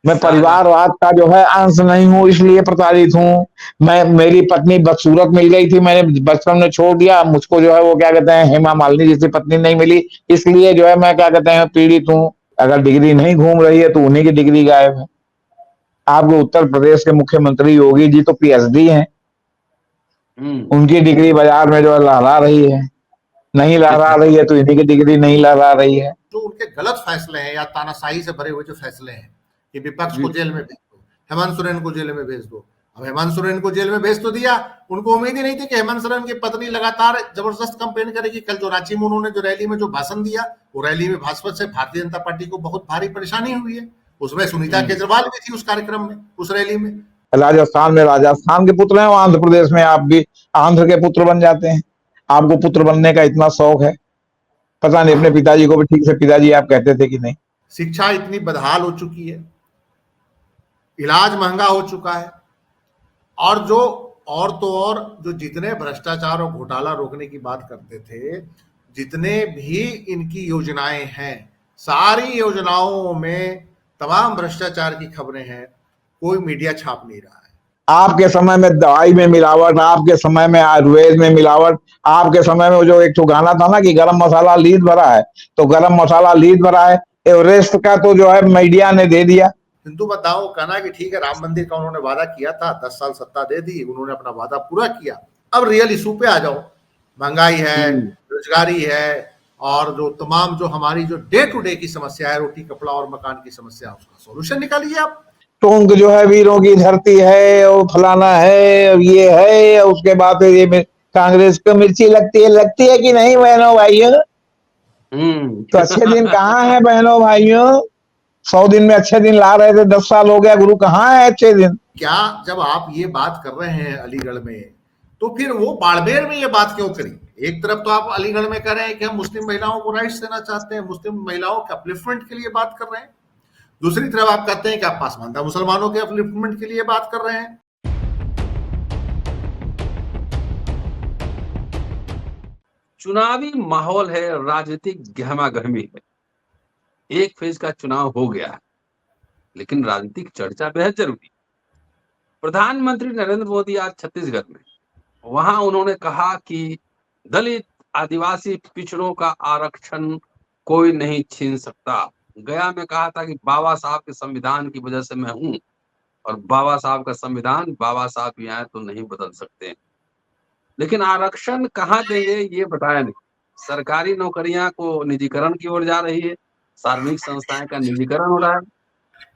मैं शाहजहां। परिवारवाद का जो है अंश नहीं हूँ, इसलिए प्रताड़ित हूँ। मैं मेरी पत्नी बदसूरत मिल गई थी, मैंने बचपन में छोड़ दिया। मुझको जो है वो क्या कहते हैं हेमा मालिनी जैसी पत्नी नहीं मिली, इसलिए जो है मैं क्या कहते हैं पीड़ित हूँ। अगर डिग्री नहीं घूम रही है तो उन्हीं की डिग्री गायब है। आपके उत्तर प्रदेश के मुख्यमंत्री योगी जी तो पीएचडी हैं, हम्म। उनकी डिग्री बाजार में जो है लहरा रही है। नहीं लहरा रही है तो इन्हीं की डिग्री नहीं लहरा रही है। जो उनके गलत फैसले हैं या तानाशाही से भरे हुए जो फैसले हैं कि विपक्ष को जी। जेल में भेज दो, हेमंत सोरेन को जेल में भेज दो। अब हेमंत सोरेन को जेल में भेज तो दिया, उनको उम्मीद ही नहीं थी कि हेमंत सोरेन की पत्नी लगातार जबरदस्त कंपेन करेगी। कल जो रांची में उन्होंने जो रैली में जो भाषण दिया, वो रैली में भाजपा से भारतीय जनता पार्टी को बहुत भारी परेशानी हुई है। उसमें सुनीता केजरीवाल भी थी उस कार्यक्रम में, उस रैली में। राजस्थान में राजस्थान के पुत्र हैं, आंध्र प्रदेश में आप भी आंध्र के पुत्र बन जाते हैं। आपको पुत्र बनने का इतना शौक है, पता नहीं अपने पिताजी को भी ठीक से पिताजी आप कहते थे कि नहीं। शिक्षा इतनी बदहाल हो चुकी है, इलाज महंगा हो चुका है, और जो और तो और जो जितने भ्रष्टाचार और घोटाला रोकने की बात करते थे, जितने भी इनकी योजनाएं हैं, सारी योजनाओं में तमाम भ्रष्टाचार की खबरें हैं, कोई मीडिया छाप नहीं रहा है। आपके समय में दवाई में मिलावट, आपके समय में आयुर्वेद में मिलावट, आपके समय में जो एक तो गाना था ना कि गरम मसाला लीद भरा है, तो गरम मसाला लीद भरा है। एवरेस्ट का तो जो है मीडिया ने दे दिया। हिंदू बताओ कहना कि ठीक है राम मंदिर का उन्होंने वादा किया था, 10 साल सत्ता दे दी, उन्होंने अपना वादा पूरा किया। अब रियल इशू पे आ जाओ। महंगाई है, बेरोजगारी है, और जो तमाम जो हमारी जो डे टू डे की समस्या है, रोटी कपड़ा और मकान की समस्या, उसका सोल्यूशन निकालिए आप। टोंक जो है वीरों की धरती है, और फलाना है, और ये है, और उसके बाद ये कांग्रेस को मिर्ची लगती है कि नहीं बहनों भाइयों? तो अच्छे दिन कहाँ है बहनों भाइयों? 100 दिन में अच्छे दिन ला रहे थे, 10 साल हो गया, गुरु कहाँ है अच्छे दिन? क्या जब आप ये बात कर रहे हैं अलीगढ़ में, तो फिर वो बाड़मेर में ये बात क्यों करी? एक तरफ तो आप अलीगढ़ में कह रहे हैं कि हम मुस्लिम महिलाओं को राइट्स देना चाहते हैं, मुस्लिम महिलाओं के अपलिफ्टमेंट के लिए बात कर रहे हैं, दूसरी तरफ आप कहते हैं कि आप पासमानदा मुसलमानों के अपलिफ्टमेंट के लिए बात कर रहे हैं। चुनावी माहौल है, राजनीतिक गहमा गहमी है। एक फेज का चुनाव हो गया है, लेकिन राजनीतिक चर्चा बेहद जरूरी। प्रधानमंत्री नरेंद्र मोदी आज छत्तीसगढ़ में, वहां उन्होंने कहा कि दलित आदिवासी पिछड़ों का आरक्षण कोई नहीं छीन सकता। गया में कहा था कि बाबा साहब के संविधान की वजह से मैं हूं, और बाबा साहब का संविधान बाबा साहब भी आए तो नहीं बदल सकते। लेकिन आरक्षण कहाँ देंगे ये बताया नहीं। सरकारी नौकरियां को निजीकरण की ओर जा रही है, सार्वजनिक संस्थाएं का निजीकरण हो रहा है।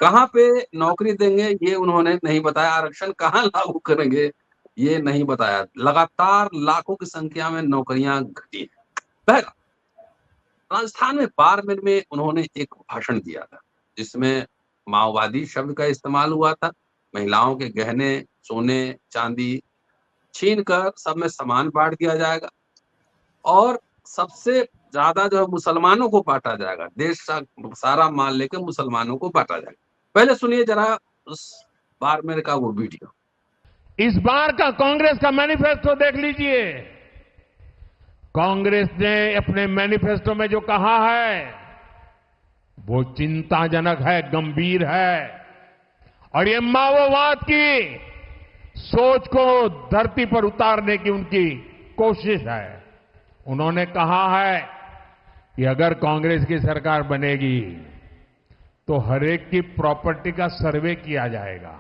कहाँ पे नौकरी देंगे ये उन्होंने नहीं बताया, आरक्षण कहाँ लागू करेंगे ये नहीं बताया। लगातार लाखों की संख्या में नौकरियां घटी है। पहला, राजस्थान में बाड़मेर में उन्होंने एक भाषण दिया था जिसमें माओवादी शब्द का इस्तेमाल हुआ था। महिलाओं के गहने, सोने, चांदी छीन कर सब में समान बांट दिया जाएगा, और सबसे ज्यादा जो है मुसलमानों को बांटा जाएगा। देश का सारा माल लेकर मुसलमानों को बांटा जाएगा। पहले सुनिए जरा उस बाड़मेर का वो वीडियो। इस बार का कांग्रेस का मैनिफेस्टो देख लीजिए। कांग्रेस ने अपने मैनिफेस्टो में जो कहा है वो चिंताजनक है, गंभीर है, और ये माओवाद की सोच को धरती पर उतारने की उनकी कोशिश है। उन्होंने कहा है कि अगर कांग्रेस की सरकार बनेगी तो हर एक की प्रॉपर्टी का सर्वे किया जाएगा।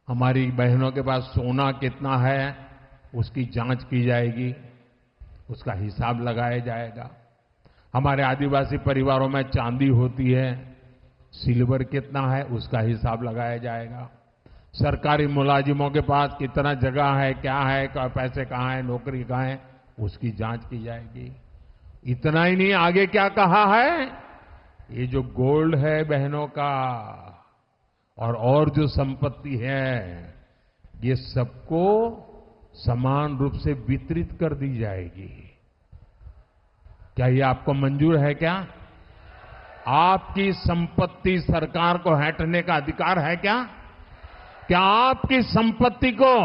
हमारी बहनों के पास सोना कितना है उसकी जांच की जाएगी, उसका हिसाब लगाया जाएगा। हमारे आदिवासी परिवारों में चांदी होती है, सिल्वर कितना है उसका हिसाब लगाया जाएगा। सरकारी मुलाजिमों के पास कितना जगह है, क्या है, पैसे कहाँ है, नौकरी कहाँ है, उसकी जांच की जाएगी। इतना ही नहीं, आगे क्या कहा है, ये जो गोल्ड है बहनों का और जो संपत्ति है ये सबको समान रूप से वितरित कर दी जाएगी। क्या ये आपको मंजूर है? क्या आपकी संपत्ति सरकार को हटने का अधिकार है? क्या आपकी संपत्ति को,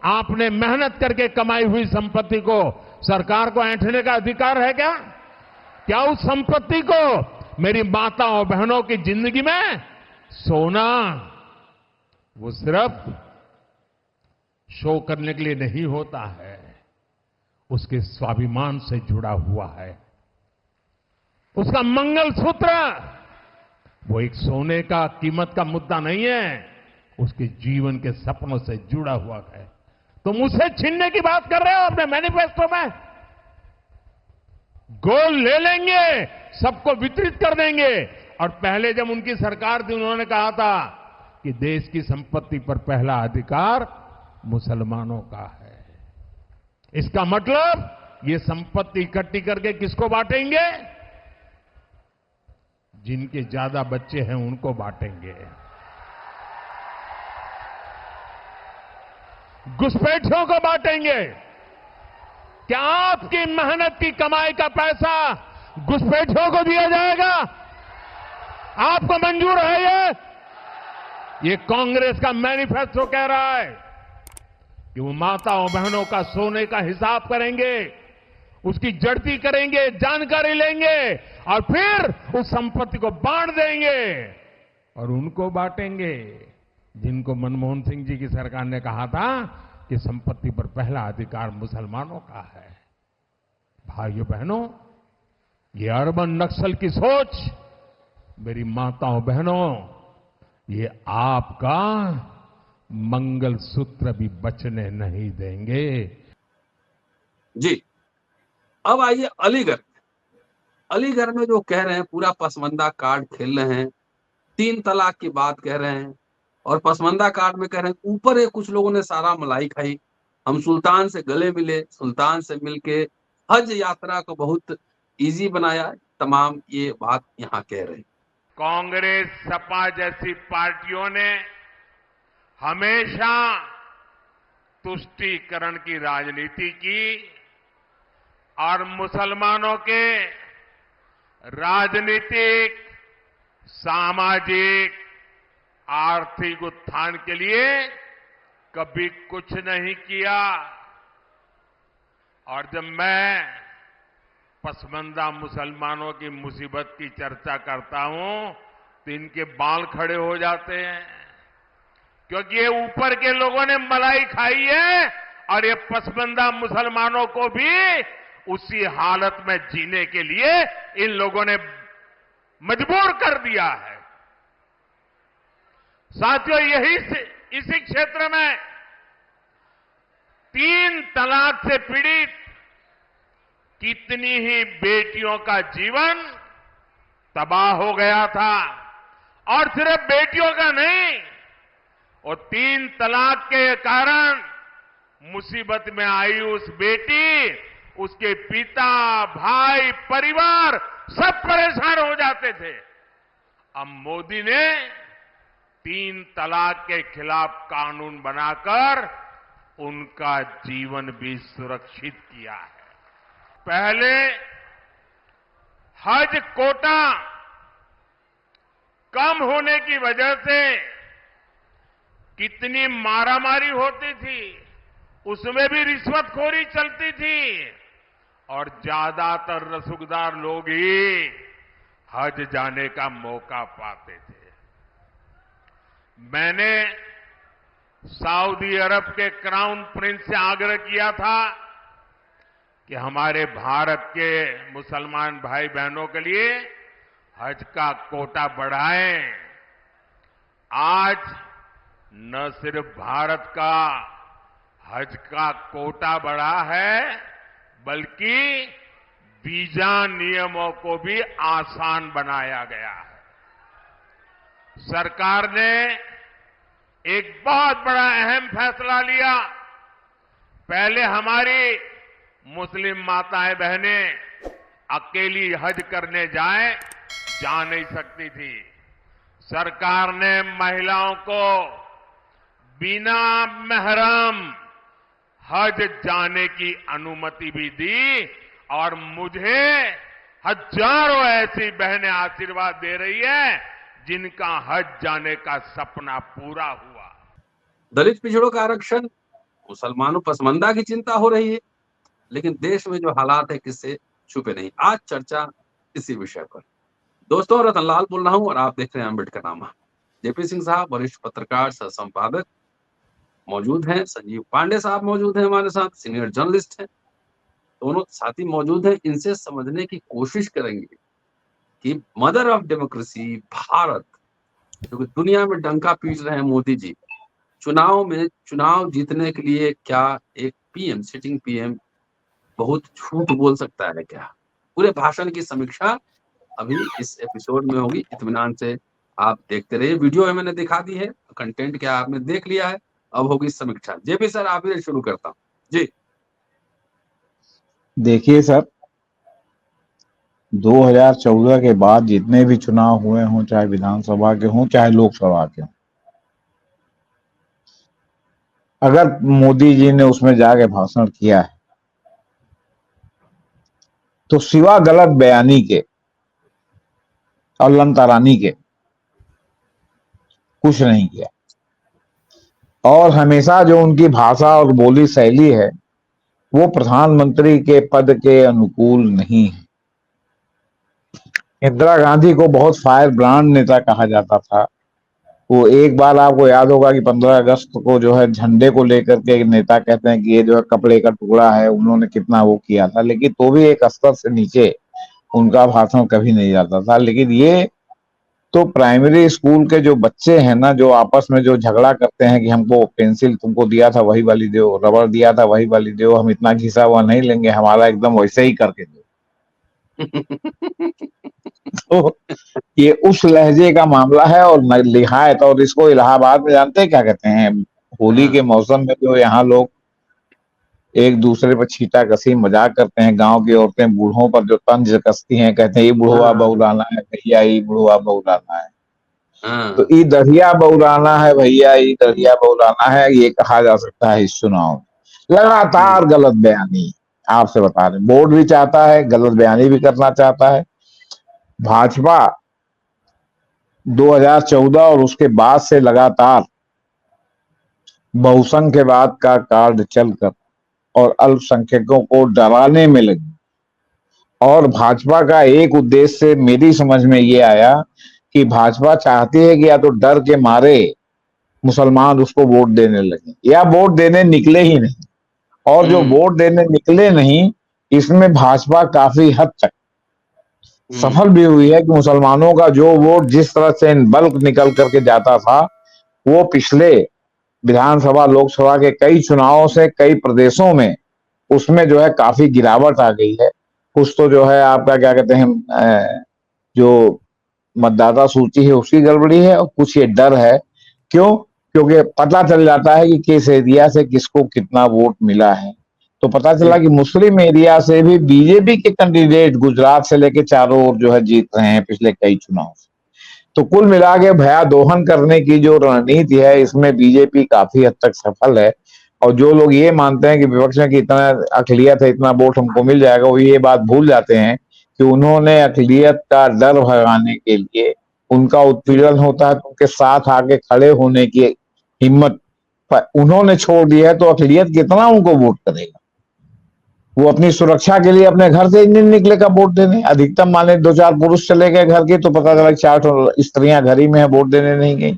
आपने मेहनत करके कमाई हुई संपत्ति को सरकार को ऐंठने का अधिकार है? क्या उस संपत्ति को मेरी माताओं बहनों की जिंदगी में सोना वो सिर्फ शो करने के लिए नहीं होता है, उसके स्वाभिमान से जुड़ा हुआ है। उसका मंगलसूत्र वो एक सोने का कीमत का मुद्दा नहीं है, उसके जीवन के सपनों से जुड़ा हुआ है। तुम उसे छीनने की बात कर रहे हो अपने मैनिफेस्टो में। गोल्ड ले लेंगे, सबको वितरित कर देंगे। और पहले जब उनकी सरकार थी उन्होंने कहा था कि देश की संपत्ति पर पहला अधिकार मुसलमानों का है। इसका मतलब ये संपत्ति इकट्ठी करके किसको बांटेंगे? जिनके ज्यादा बच्चे हैं उनको बांटेंगे। घुसपैठियों को बांटेंगे। क्या आपकी मेहनत की कमाई का पैसा घुसपैठियों को दिया जाएगा? आपको मंजूर है ये कांग्रेस का मैनिफेस्टो कह रहा है कि वो माताओं बहनों का सोने का हिसाब करेंगे, उसकी जड़ती करेंगे, जानकारी लेंगे और फिर उस संपत्ति को बांट देंगे। और उनको बांटेंगे जिनको मनमोहन सिंह जी की सरकार ने कहा था कि संपत्ति पर पहला अधिकार मुसलमानों का है। भाइयों बहनों, ये अर्बन नक्सल की सोच, मेरी माताओं बहनों, ये आपका मंगलसूत्र भी बचने नहीं देंगे। जी, अब आइए अलीगढ़। अलीगढ़ में जो कह रहे हैं पूरा पसमंदा कार्ड खेल रहे हैं, 3 तलाक की बात कह रहे हैं और पसमंदा कार्ड में कह रहे हैं ऊपर है कुछ लोगों ने सारा मलाई खाई। हम सुल्तान से गले मिले, सुल्तान से मिलके हज यात्रा को बहुत इजी बनाया। तमाम ये बात यहाँ कह रहे हैं। कांग्रेस सपा जैसी पार्टियों ने हमेशा तुष्टीकरण की राजनीति की और मुसलमानों के राजनीतिक, सामाजिक, आर्थिक उत्थान के लिए कभी कुछ नहीं किया। और जब मैं पसमंदा मुसलमानों की मुसीबत की चर्चा करता हूं तो इनके बाल खड़े हो जाते हैं, क्योंकि ये ऊपर के लोगों ने मलाई खाई है और ये पसमंदा मुसलमानों को भी उसी हालत में जीने के लिए इन लोगों ने मजबूर कर दिया है। साथियों, इसी क्षेत्र में 3 तलाक से पीड़ित कितनी ही बेटियों का जीवन तबाह हो गया था। और सिर्फ बेटियों का नहीं, और 3 तलाक के कारण मुसीबत में आई उस बेटी, उसके पिता, भाई, परिवार सब परेशान हो जाते थे। अब मोदी ने 3 तलाक के खिलाफ कानून बनाकर उनका जीवन भी सुरक्षित किया है। पहले हज कोटा कम होने की वजह से कितनी मारामारी होती थी, उसमें भी रिश्वतखोरी चलती थी और ज्यादातर रसूखदार लोग ही हज जाने का मौका पाते थे। मैंने सऊदी अरब के क्राउन प्रिंस से आग्रह किया था कि हमारे भारत के मुसलमान भाई बहनों के लिए हज का कोटा बढ़ाएं। आज न सिर्फ भारत का हज का कोटा बढ़ा है, बल्कि वीजा नियमों को भी आसान बनाया गया है। सरकार ने एक बहुत बड़ा अहम फैसला लिया। पहले हमारी मुस्लिम माताएं बहनें अकेली हज करने जा नहीं सकती थी। सरकार ने महिलाओं को बिना महरम हज जाने की अनुमति भी दी और मुझे हजारों ऐसी बहनें आशीर्वाद दे रही है जिनका हज जाने का सपना पूरा हुआ। दलित पिछड़ों का आरक्षण, मुसलमानों पसमंदा की चिंता हो रही है, लेकिन देश में जो हालात है किससे छुपे नहीं। आज चर्चा इसी विषय पर। दोस्तों, रतनलाल बोल रहा हूं और आप देख रहे हैं अम्बेडकरनामा। जेपी सिंह साहब वरिष्ठ पत्रकार सह संपादक मौजूद हैं, संजीव पांडे साहब मौजूद हैं हमारे साथ, सीनियर जर्नलिस्ट हैं, दोनों साथी मौजूद हैं। इनसे समझने की कोशिश करेंगे कि मदर ऑफ डेमोक्रेसी भारत, जो दुनिया में डंका पीट रहे हैं मोदी जी, चुनाव जीतने के लिए क्या एक पीएम, सिटिंग पीएम बहुत झूठ बोल सकता है क्या? पूरे भाषण की समीक्षा अभी इस एपिसोड में होगी। इत्मीनान से आप देखते रहिए। वीडियो मैंने दिखा दी है, कंटेंट क्या आपने देख लिया है, अब होगी समीक्षा। जेपी सर, आप ही शुरू करता हूँ जी। देखिए सर, 2014 के बाद जितने भी चुनाव हुए हों, चाहे विधानसभा के हों चाहे लोकसभा के हों, अगर मोदी जी ने उसमें जाके भाषण किया है तो सिवा गलत बयानी के और लंतरानी के कुछ नहीं किया। और हमेशा जो उनकी भाषा और बोली शैली है वो प्रधानमंत्री के पद के अनुकूल नहीं है। इंदिरा गांधी को बहुत फायर ब्रांड नेता कहा जाता था। वो एक बार आपको याद होगा कि 15 अगस्त को जो है झंडे को लेकर के एक नेता कहते हैं कि ये जो है कपड़े का टुकड़ा है, उन्होंने कितना वो किया था, लेकिन तो भी एक स्तर से नीचे उनका भाषण कभी नहीं जाता था। लेकिन ये तो प्राइमरी स्कूल के जो बच्चे हैं ना, जो आपस में जो झगड़ा करते हैं कि हमको पेंसिल तुमको दिया था वही वाली दो, रबड़ दिया था वही वाली दो, हम इतना घिसा हुआ नहीं लेंगे, हमारा एकदम वैसे ही करके दो। तो ये उस लहजे का मामला है। और लिहायत, और इसको इलाहाबाद में जानते हैं क्या कहते हैं, होली के मौसम में जो यहाँ लोग एक दूसरे पर छींटा कसी मजाक करते हैं, गांव की औरतें बूढ़ों पर जो तंज कसती हैं, कहते हैं ये बुढ़वा बहुराना है भैया, ये बुढ़वा बहुराना है। तो ये दरिया बहुराना है भैया, ये दरिया बहुराना है, ये कहा जा सकता है इस चुनाव में। लगातार गलत बयानी, आपसे बता रहे, बोर्ड भी चाहता है, गलत बयानी भी करना चाहता है। भाजपा 2014 और उसके बाद से लगातार बहुसंख्यवाद का कार्ड चलकर और अल्पसंख्यकों को डराने में लगी। और भाजपा का एक उद्देश्य मेरी समझ में ये आया कि भाजपा चाहती है कि या तो डर के मारे मुसलमान उसको वोट देने लगे या वोट देने निकले ही नहीं। और जो वोट देने निकले नहीं, इसमें भाजपा काफी हद तक सफल भी हुई है कि मुसलमानों का जो वोट जिस तरह से बल्क निकल करके जाता था, वो पिछले विधानसभा लोकसभा के कई चुनावों से कई प्रदेशों में उसमें जो है काफी गिरावट आ गई है। कुछ तो जो है आपका क्या कहते हैं, जो मतदाता सूची है उसकी गड़बड़ी है, और कुछ ये डर है। क्यों? क्योंकि पता चल जाता है कि किस एरिया से किसको कितना वोट मिला है। तो पता चला कि मुस्लिम एरिया से भी बीजेपी के कैंडिडेट गुजरात से लेके चारों ओर जो है जीत रहे हैं पिछले कई चुनाव से। तो कुल मिला के भया दोहन करने की जो रणनीति है, इसमें बीजेपी काफी हद तक सफल है। और जो लोग ये मानते हैं कि विपक्ष में कि इतना अकलियत है, इतना वोट हमको मिल जाएगा, वो ये बात भूल जाते हैं कि उन्होंने अकलियत का डर भगाने के लिए, उनका उत्पीड़न होता है तो उनके साथ आके खड़े होने की हिम्मत उन्होंने छोड़ दी है। तो अकलियत कितना उनको वोट करेगा? वो अपनी सुरक्षा के लिए अपने घर से ही नहीं निकलेगा वोट देने। अधिकतम माने 2-4 पुरुष चले गए घर के, तो पता चला 4 स्त्रियां घर ही में है, वोट देने नहीं गई।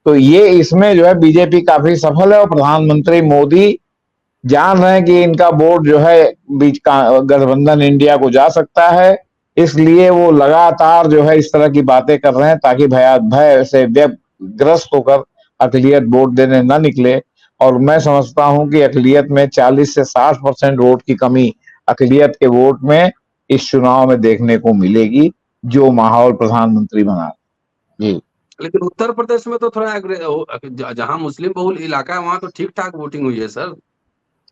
तो ये इसमें जो है बीजेपी काफी सफल है। और प्रधानमंत्री मोदी जान रहे हैं कि इनका वोट जो है बीच का गठबंधन इंडिया को जा सकता है, इसलिए वो लगातार जो है इस तरह की बातें कर रहे हैं ताकि भय से व्यग्रस्त होकर अकलियत वोट देने न निकले। और मैं समझता हूं कि अकलियत में 40 से 60% वोट की कमी अकलियत के वोट में इस चुनाव में देखने को मिलेगी, जो माहौल प्रधानमंत्री बना जी। लेकिन उत्तर प्रदेश में तो थोड़ा जहां मुस्लिम बहुल इलाका है वहां तो ठीक ठाक वोटिंग हुई है सर।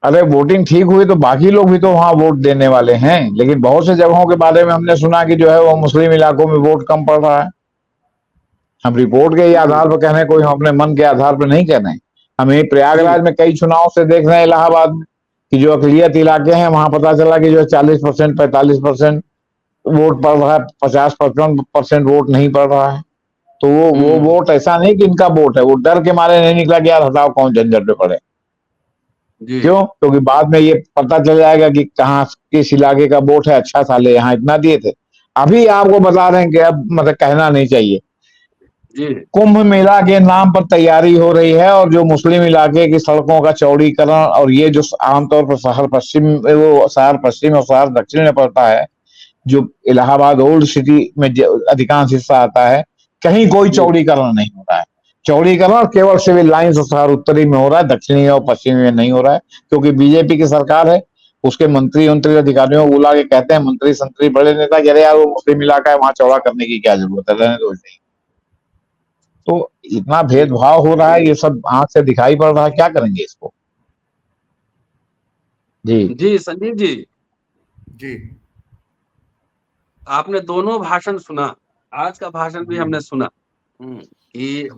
अरे वोटिंग ठीक हुई तो बाकी लोग भी तो वहां वोट देने वाले हैं, लेकिन बहुत से जगहों के बारे में हमने सुना कि जो है वो मुस्लिम इलाकों में वोट कम पड़ रहा है। हम रिपोर्ट के ही आधार पर कह रहे हैं, कोई हम अपने मन के आधार पर नहीं कह रहे हैं। हमें प्रयागराज में कई चुनाव से देख रहे हैं, इलाहाबाद में, कि जो अकलियत इलाके हैं वहां पता चला कि जो 40% 45% वोट पड़ रहा है, 50-55% वोट नहीं पड़ रहा है। तो वो वोट ऐसा नहीं कि इनका वोट है, वो डर के मारे नहीं निकला कि यार हटाओ कौन झंझट पे पड़े। क्यों? क्योंकि बाद में ये पता चल जाएगा कि कहाँ किस इलाके का वोट है, अच्छा साले यहाँ इतना दिए थे। अभी आपको बता रहे हैं कि अब मतलब कहना नहीं चाहिए। जी कुंभ मेला के नाम पर तैयारी हो रही है और जो मुस्लिम इलाके की सड़कों का चौड़ीकरण और ये जो आमतौर पर शहर पश्चिम और शहर दक्षिण में पड़ता है, जो इलाहाबाद ओल्ड सिटी में अधिकांश हिस्सा आता है, कहीं कोई जी चौड़ीकरण नहीं हो रहा है। चौड़ीकरण केवल सिविल लाइन्स और शहर उत्तरी में हो रहा है, दक्षिणी और पश्चिमी में नहीं हो रहा है, क्योंकि बीजेपी की सरकार है। उसके मंत्री अधिकारियों को बुला के कहते हैं, मंत्री संतरी बड़े नेता, अरे यार वो मुस्लिम इलाका है, वहां चौड़ा करने की क्या जरूरत है, रहने दो। तो इतना भेदभाव हो रहा है, ये सब आंख से दिखाई पड़ रहा है, क्या करेंगे इसको? जी जी संजीव जी, जी आपने दोनों भाषण सुना, आज का भाषण भी हमने सुना कि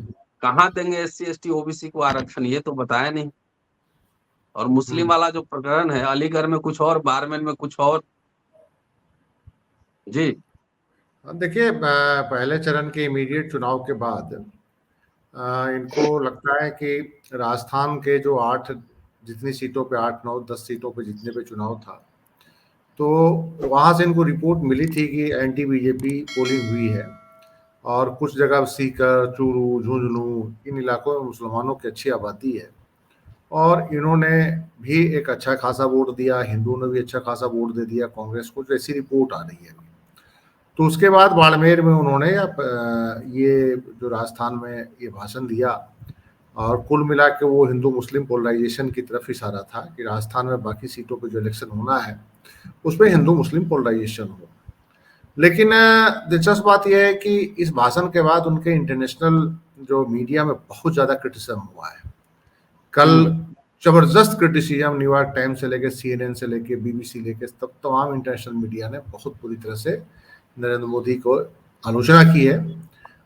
कहाँ देंगे SC ST OBC को आरक्षण, ये तो बताया नहीं। और मुस्लिम वाला जो प्रकरण है, अलीगढ़ में कुछ और, बारमेर में कुछ और। जी देखिए, पहले चरण के इमीडिएट चुनाव के बाद इनको लगता है कि राजस्थान के जो 8 जितनी सीटों पे 8 9 10 सीटों पे जितने पे चुनाव था, तो वहाँ से इनको रिपोर्ट मिली थी कि एंटी बीजेपी पोलिंग हुई है और कुछ जगह सीकर, चूरू, झुंझुनू इन इलाकों में मुसलमानों की अच्छी आबादी है और इन्होंने भी एक अच्छा खासा वोट दिया, हिंदुओं ने भी अच्छा खासा वोट दे दिया कांग्रेस को, जैसी रिपोर्ट आ रही है। तो उसके बाद बाड़मेर में उन्होंने ये जो राजस्थान में ये भाषण दिया और कुल मिला के वो हिंदू मुस्लिम पोलराइजेशन की तरफ इशारा था कि राजस्थान में बाकी सीटों पे जो इलेक्शन होना है उसमें हिंदू मुस्लिम पोलराइजेशन हो। लेकिन दिलचस्प बात यह है कि इस भाषण के बाद उनके इंटरनेशनल जो मीडिया में बहुत ज़्यादा क्रिटिसिज्म हुआ है। कल जबरदस्त क्रिटिसिज्म न्यूयॉर्क टाइम्स से लेके CNN से लेके BBC लेके तब तमाम इंटरनेशनल मीडिया ने बहुत बुरी तरह से नरेंद्र मोदी को आलोचना की है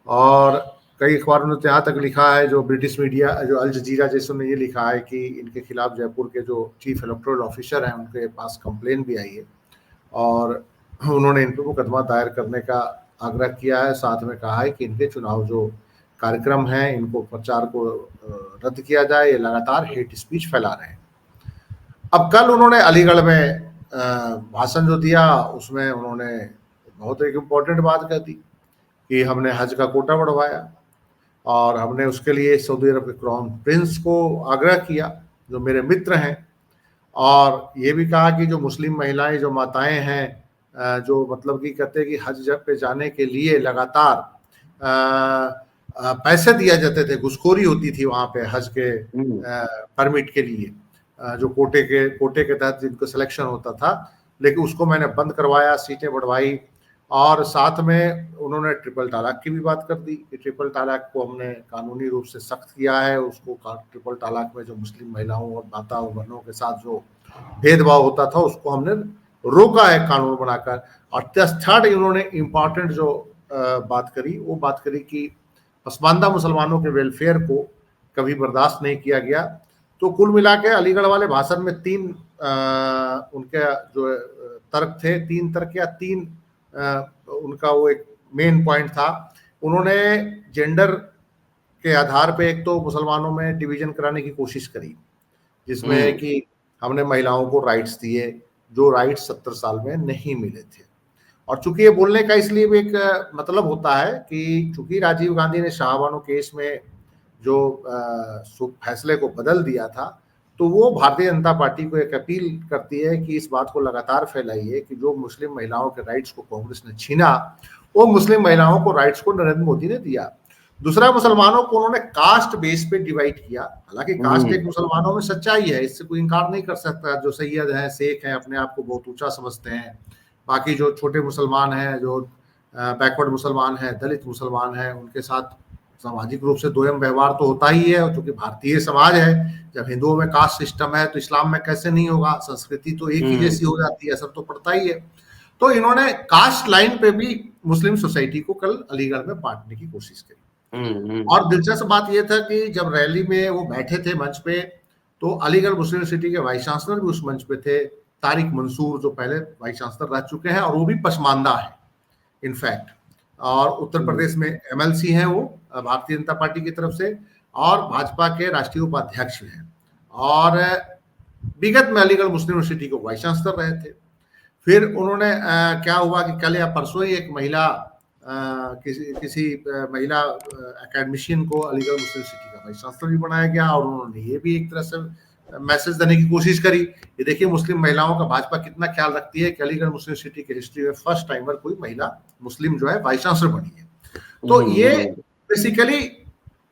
और कई अखबारों ने तो यहाँ तक लिखा है, जो ब्रिटिश मीडिया, जो अल जजीरा जैसे ने ये लिखा है कि इनके खिलाफ जयपुर के जो चीफ इलेक्टोरल ऑफिसर हैं उनके पास कंप्लेन भी आई है और उन्होंने इन पर मुकदमा दायर करने का आग्रह किया है। साथ में कहा है कि इनके चुनाव जो कार्यक्रम हैं इनको प्रचार को रद्द किया जाए, ये लगातार हेट स्पीच फैला रहे हैं। अब कल उन्होंने अलीगढ़ में भाषण जो दिया उसमें उन्होंने बहुत एक इम्पोर्टेंट बात कह दी कि हमने हज का कोटा बढ़वाया और हमने उसके लिए सऊदी अरब के क्राउन प्रिंस को आग्रह किया जो मेरे मित्र हैं, और ये भी कहा कि जो मुस्लिम महिलाएं, जो माताएं हैं, जो मतलब कि कहते हैं कि हज पे जाने के लिए लगातार पैसे दिया जाते थे, घुसखोरी होती थी वहाँ पे हज के परमिट के लिए, जो कोटे के तहत जिनको सिलेक्शन होता था, लेकिन उसको मैंने बंद करवाया, सीटें बढ़वाई और साथ में उन्होंने ट्रिपल तलाक की भी बात कर दी कि ट्रिपल तलाक को हमने कानूनी रूप से सख्त किया है। उसको ट्रिपल तलाक में जो मुस्लिम महिलाओं और माताओं बहनों के साथ जो भेदभाव होता था उसको हमने रोका है कानून बनाकर। और थर्ड इन्होंने इम्पॉर्टेंट जो बात करी वो बात करी कि पसमानदा मुसलमानों के वेलफेयर को कभी बर्दाश्त नहीं किया गया। तो कुल मिला के अलीगढ़ वाले भाषण में 3 उनके जो तर्क थे, 3 तर्क या 3 उनका वो एक मेन पॉइंट था। उन्होंने जेंडर के आधार पे एक तो मुसलमानों में डिवीजन कराने की कोशिश करी, जिसमें कि हमने महिलाओं को राइट्स दिए जो राइट्स 70 साल में नहीं मिले थे। और चूंकि ये बोलने का इसलिए भी एक मतलब होता है कि चूंकि राजीव गांधी ने शाहबानो केस में जो फैसले को बदल दिया था, तो वो भारतीय जनता पार्टी को एक अपील करती है कि इस बात को लगातार फैलाइए कि जो मुस्लिम महिलाओं के राइट्स को कांग्रेस ने छीना, वो मुस्लिम महिलाओं को राइट्स को नरेंद्र मोदी ने दिया। दूसरा, मुसलमानों को उन्होंने कास्ट बेस पे डिवाइड किया। हालांकि कास्ट एक मुसलमानों में सच्चाई है, इससे कोई इनकार नहीं कर सकता। जो सैयद हैं, शेख हैं, अपने आप को बहुत ऊंचा समझते हैं। बाकी जो छोटे मुसलमान हैं, जो बैकवर्ड मुसलमान हैं, दलित मुसलमान हैं, उनके साथ सामाजिक रूप से दोयम व्यवहार तो होता ही है। क्योंकि भारतीय समाज है, जब हिंदुओं में कास्ट सिस्टम है तो इस्लाम में कैसे नहीं होगा, संस्कृति तो एक ही जैसी हो जाती है, असर तो पड़ता ही है। तो इन्होंने कास्ट लाइन पे भी मुस्लिम सोसाइटी को कल अलीगढ़ में बांटने की कोशिश करी। और दिलचस्प बात यह था कि जब रैली में वो बैठे थे मंच पे, तो अलीगढ़ मुस्लिम यूनिवर्सिटी के वाइस चांसलर भी उस मंच पे थे, तारिक मंसूर, जो पहले वाइस चांसलर रह चुके हैं और वो भी पसमानदा है इनफैक्ट। और उत्तर प्रदेश में MLC हैं वो भारतीय जनता पार्टी की तरफ से, और भाजपा के राष्ट्रीय उपाध्यक्ष हैं, और विगत में अलीगढ़ मुस्लिम यूनिवर्सिटी को वाइस चांसलर रहे थे। फिर उन्होंने क्या हुआ कि कल या परसों ही एक महिला किसी महिला एकेडमिशियन को अलीगढ़ मुस्लिम सिटी का वाइस चांसलर भी बनाया गया, और उन्होंने ये भी एक तरह से मैसेज देने की कोशिश करी। ये देखिए मुस्लिम महिलाओं का भाजपा कितना ख्याल रखती है कि अलीगढ़ मुस्लिम सिटी की हिस्ट्री में फर्स्ट टाइमर कोई महिला मुस्लिम जो है वाइस चांसलर बनी है। तो ये बेसिकली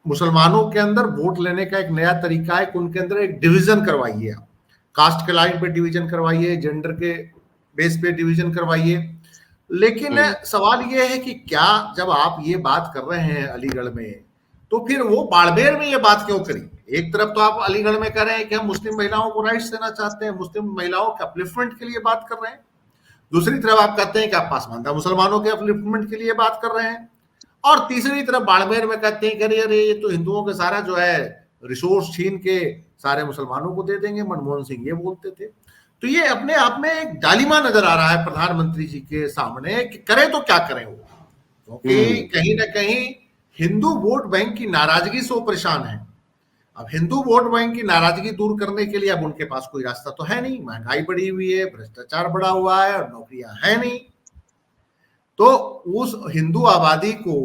मुसलमानों के अंदर वोट लेने का एक नया तरीका है कि उनके अंदर एक डिवीजन करवाइए, आप कास्ट के लाइन पे डिवीजन करवाइए, जेंडर के बेस पे डिवीजन करवाइए। लेकिन सवाल ये है कि क्या जब आप ये बात कर रहे हैं अलीगढ़ में, तो फिर वो बाड़मेर में ये बात क्यों करी? एक तरफ तो आप अलीगढ़ में कह रहे हैं कि हम मुस्लिम महिलाओं को राइट्स देना चाहते हैं, मुस्लिम महिलाओं के अपलिफ्टमेंट के लिए बात कर रहे हैं, दूसरी तरफ आप कहते हैं कि आप पासमानदा मुसलमानों के अपलिफ्टमेंट के लिए बात कर रहे हैं, और तीसरी तरफ बाड़मेर में कहते हैं कि अरे ये तो हिंदुओं के सारा जो है रिसोर्स छीन के सारे मुसलमानों को दे देंगे। मनमोहन सिंह ये बोलते थे। तो ये अपने आप में एक डालिमा नजर आ रहा है प्रधानमंत्री जी के सामने कि करें तो क्या करें वो, क्योंकि कहीं ना कहीं हिंदू वोट बैंक की नाराजगी से वो परेशान है। अब हिंदू वोट बैंक की नाराजगी दूर करने के लिए अब उनके पास कोई रास्ता तो है नहीं, महंगाई बढ़ी हुई है, भ्रष्टाचार बढ़ा हुआ है और नौकरियां है नहीं। तो उस हिंदू आबादी को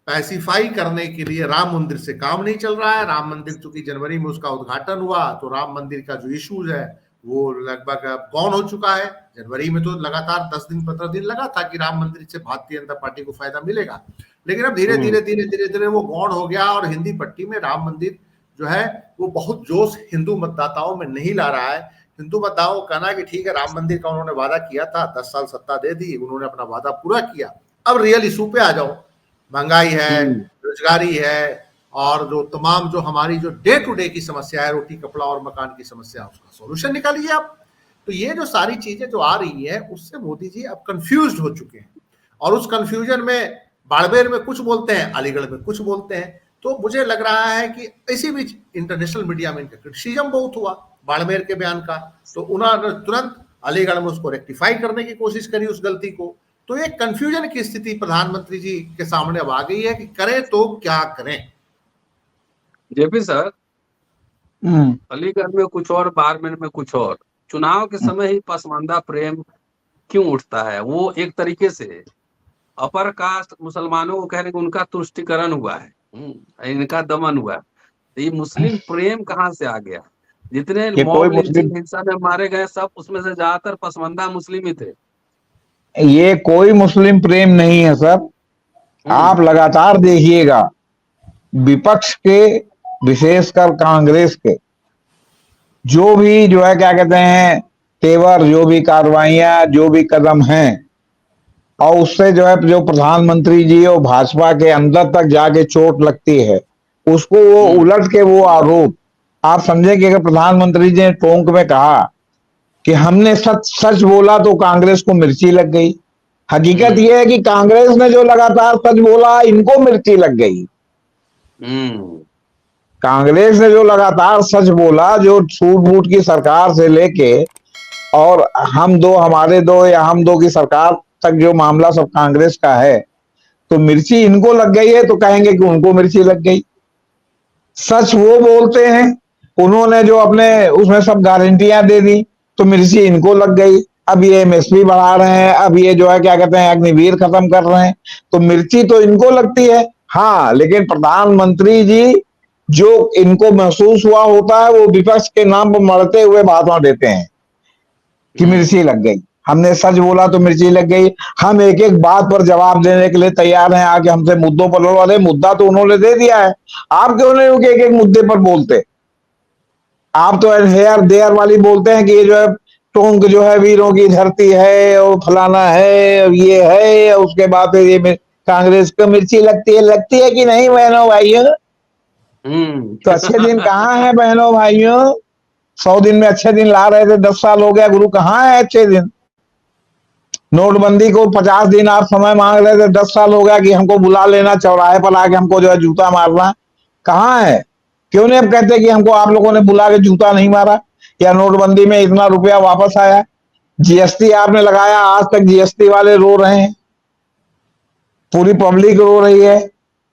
पैसिफाई करने के लिए राम मंदिर से काम नहीं चल रहा है। राम मंदिर चूंकि जनवरी में उसका उद्घाटन हुआ, तो राम मंदिर का जो इश्यूज है वो लगभग गौन हो चुका है। जनवरी में तो लगातार 10 दिन 15 दिन लगा था कि राम मंदिर से भारतीय जनता पार्टी को फायदा मिलेगा, लेकिन अब धीरे धीरे वो गौन हो गया, और हिंदी पट्टी में राम मंदिर जो है वो बहुत जोश हिंदू मतदाताओं में नहीं ला रहा है। हिंदू मतदाताओं को कहना कि ठीक है, राम मंदिर का उन्होंने वादा किया था, 10 साल सत्ता दे दी, उन्होंने अपना वादा पूरा किया, अब रियल इशू पे आ जाओ। महंगाई है, रोजगारी है, और जो तमाम जो हमारी जो डे टू डे की समस्या है, रोटी कपड़ा और मकान की समस्या, उसका सॉल्यूशन निकालिए आप। तो ये जो सारी चीजें जो आ रही है, उससे मोदी जी अब कंफ्यूज्ड हो चुके हैं, और उस कंफ्यूजन में बाड़मेर में कुछ बोलते हैं, अलीगढ़ में कुछ बोलते हैं। तो मुझे लग रहा है कि इसी बीच इंटरनेशनल मीडिया में इनका क्रिटिसिज्म बहुत हुआ बाड़मेर के बयान का, तो उन्होंने तुरंत अलीगढ़ में उसको रेक्टिफाई करने की कोशिश करी उस गलती को। तो एक कंफ्यूजन की स्थिति प्रधानमंत्री जी के सामने अब आ गई है कि करें तो क्या करें। जेपी सर, अलीगढ़ में कुछ और, बाड़मेर में कुछ और। चुनाव के समय ही पसमानदा प्रेम क्यों उठता है? वो एक तरीके से अपर कास्ट मुसलमानों को कहने को उनका तुष्टिकरण हुआ है, इनका दमन हुआ है। तो ये मुस्लिम प्रेम कहाँ से आ गया? जितने मॉब लिंचिंग हिंसा में मारे गए सब उसमें से ज्यादातर पसमानदा मुस्लिम ही थे। ये कोई मुस्लिम प्रेम नहीं है सर। आप लगातार देखिएगा, विपक्ष के, विशेषकर कांग्रेस के, जो भी जो है क्या कहते हैं तेवर, जो भी कार्रवाइयां, जो भी कदम हैं, और उससे जो है जो प्रधानमंत्री जी और भाजपा के अंदर तक जाके चोट लगती है, उसको वो उलट के वो आरोप आप समझे कि अगर प्रधानमंत्री जी ने टोंक में कहा कि हमने सच बोला तो कांग्रेस को मिर्ची लग गई। हकीकत यह है कि कांग्रेस ने जो लगातार सच बोला, इनको मिर्ची लग गई। कांग्रेस ने जो लगातार सच बोला, जो छूट बूट की सरकार से लेके और हम दो हमारे दो या हम दो की सरकार तक जो मामला सब कांग्रेस का है, तो मिर्ची इनको लग गई है तो कहेंगे कि उनको मिर्ची लग गई। सच वो बोलते हैं, उन्होंने जो अपने उसमें सब गारंटियां दे दी तो मिर्ची इनको लग गई। अब ये एमएसपी बढ़ा रहे हैं, अब ये जो है क्या कहते हैं अग्निवीर खत्म कर रहे हैं, तो मिर्ची तो इनको लगती है। हाँ, लेकिन प्रधानमंत्री जी जो इनको महसूस हुआ होता है, वो विपक्ष के नाम पर मरते हुए भाषण देते हैं कि मिर्ची लग गई, हमने सच बोला तो मिर्ची लग गई। हम एक एक बात पर जवाब देने के लिए तैयार हैं, आके हमसे मुद्दों पर लड़ो। अरे मुद्दा तो उन्होंने दे दिया है, आप क्यों नहीं एक एक मुद्दे पर बोलते? आप तो हेयर देयर वाली बोलते हैं कि ये जो है टोंक जो है वीरों की धरती है और फलाना है और ये है, और उसके बाद ये कांग्रेस को मिर्ची लगती है कि नहीं बहनों भाइयों? तो अच्छे दिन कहाँ है बहनों भाइयों? 100 दिन में अच्छे दिन ला रहे थे, 10 साल हो गया गुरु, कहाँ है अच्छे दिन? नोटबंदी को 50 दिन आप समय मांग रहे थे, 10 साल हो गया कि हमको बुला लेना चौराहे पर आके हमको जो है जूता मारना, कहाँ है? क्यों नहीं अब कहते कि हमको आप लोगों ने बुला के जूता नहीं मारा, या नोटबंदी में इतना रुपया वापस आया? जीएसटी आपने लगाया, आज तक जीएसटी वाले रो रहे हैं, पूरी पब्लिक रो रही है।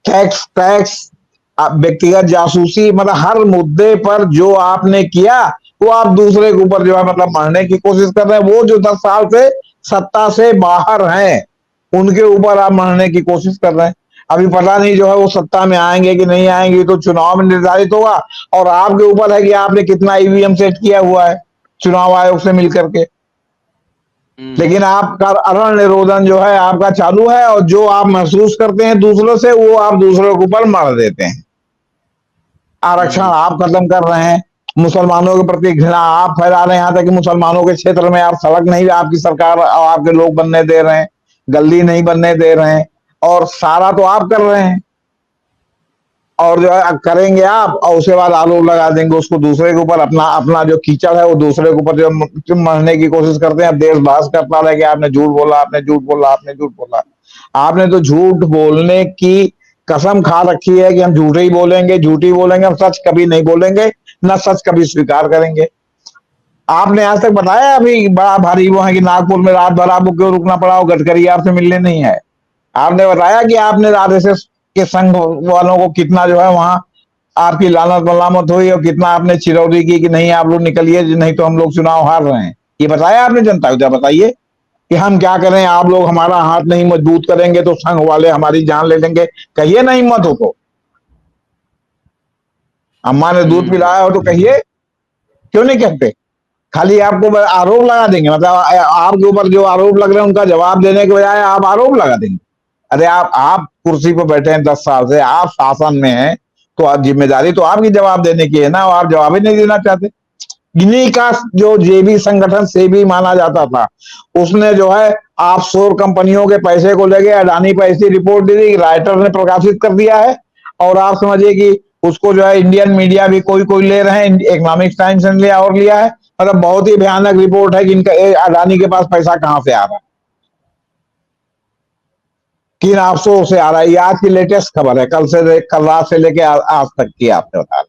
टैक्स व्यक्तिगत जासूसी, मतलब हर मुद्दे पर जो आपने किया वो आप दूसरे के ऊपर जो है मतलब मारने की कोशिश कर रहे हैं। वो जो 10 साल से सत्ता से बाहर हैं, उनके ऊपर आप मढ़ने की कोशिश कर रहे हैं। अभी पता नहीं जो है वो सत्ता में आएंगे कि नहीं आएंगे, तो चुनाव में निर्धारित होगा। और आपके ऊपर है कि आपने कितना ईवीएम सेट किया हुआ है चुनाव आयोग से मिलकर के। लेकिन आपका अरण निरोधन जो है आपका चालू है, और जो आप महसूस करते हैं दूसरों से, वो आप दूसरों के ऊपर मढ़ देते हैं। आरक्षण आप खत्म कर रहे हैं, मुसलमानों के प्रति घृणा आप फैला रहे हैं, यहाँ तक कि मुसलमानों के क्षेत्र में आप सड़क नहीं आपकी सरकार और आपके लोग बनने दे रहे हैं, गली नहीं बनने दे रहे हैं, और सारा तो आप कर रहे हैं। और जो है करेंगे आप, और उसके बाद आरोप लगा देंगे उसको दूसरे के ऊपर। अपना अपना जो कीचड़ है वो दूसरे के ऊपर जो मरने की कोशिश करते हैं। देश बहस करता रहे कि आपने झूठ बोला, आपने झूठ बोला, आपने झूठ बोला। आपने तो झूठ बोलने की कसम खा रखी है कि हम झूठ ही बोलेंगे, झूठ ही बोलेंगे, हम सच कभी नहीं बोलेंगे, न सच कभी स्वीकार करेंगे। आपने आज तक बताया अभी बड़ा भारी वो है कि नागपुर में रात भर आपको क्यों रुकना पड़ा, गडकरी आपसे मिलने नहीं है। आपने बताया कि आपने आरएसएस के संघ वालों को कितना जो है वहां आपकी लानत मलामत हुई, और कितना आपने चिरौरी की कि नहीं आप लोग निकलिए, नहीं तो हम लोग चुनाव हार रहे हैं। ये बताया आपने जनता को? क्या बताइए कि हम क्या करें, आप लोग हमारा हाथ नहीं मजबूत करेंगे तो संघ वाले हमारी जान ले लेंगे। कहिए ना, हिम्मत हो तो। अम्मा ने दूध पिलाया हो तो कहिए, क्यों नहीं कहते? खाली आपको आरोप लगा देंगे, मतलब आपके ऊपर जो आरोप लग रहे हैं उनका जवाब देने के बजाय आप आरोप लगा देंगे। अरे आप कुर्सी पर बैठे हैं 10 साल से, आप शासन में हैं, तो आप जिम्मेदारी तो आपकी जवाब देने की है ना, और आप जवाब ही नहीं देना चाहते। इन्हीं का जो जेबी संगठन सेबी माना जाता था, उसने जो है ऑफशोर कंपनियों के पैसे को लेके अडानी पर ऐसी रिपोर्ट दी थी, राइटर ने प्रकाशित कर दिया है। और आप समझिए कि उसको जो है इंडियन मीडिया भी कोई कोई ले रहे हैं, इकोनॉमिक्स टाइम्स ने लिया और लिया है। मतलब बहुत ही भयानक रिपोर्ट है कि इनका अडानी के पास पैसा कहां से आ रहा है, किन ऑफशोर से आ रहा है। ये आज की लेटेस्ट खबर है, कल रात से लेके आज तक की आपने बता रहे।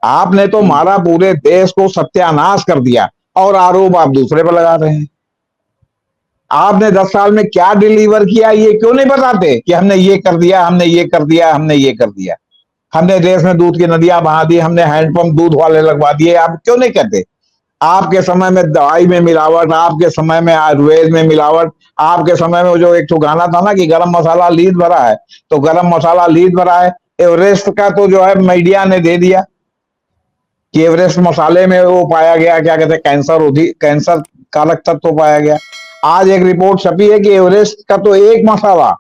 आपने तो मारा पूरे देश को सत्यानाश कर दिया, और आरोप आप दूसरे पर लगा रहे हैं। आपने 10 साल में क्या डिलीवर किया, ये क्यों नहीं बताते कि हमने ये कर दिया, हमने ये कर दिया, हमने ये कर दिया, हमने देश में दूध की नदियां बहा दी, हमने हैंडपंप दूध वाले लगवा दिए। आप क्यों नहीं कहते? आपके समय में दवाई में मिलावट, आपके समय में आयुर्वेद में मिलावट, आपके समय में जो एक तो गाना था ना कि गरम मसाला लीद भरा है, तो गरम मसाला लीद भरा है। एवरेस्ट का तो जो है मीडिया ने दे दिया कि एवरेस्ट मसाले में वो पाया गया, क्या कहते हैं, कैंसर कारक तत्व पाया गया। आज एक रिपोर्ट छपी है कि एवरेस्ट का तो एक मसाला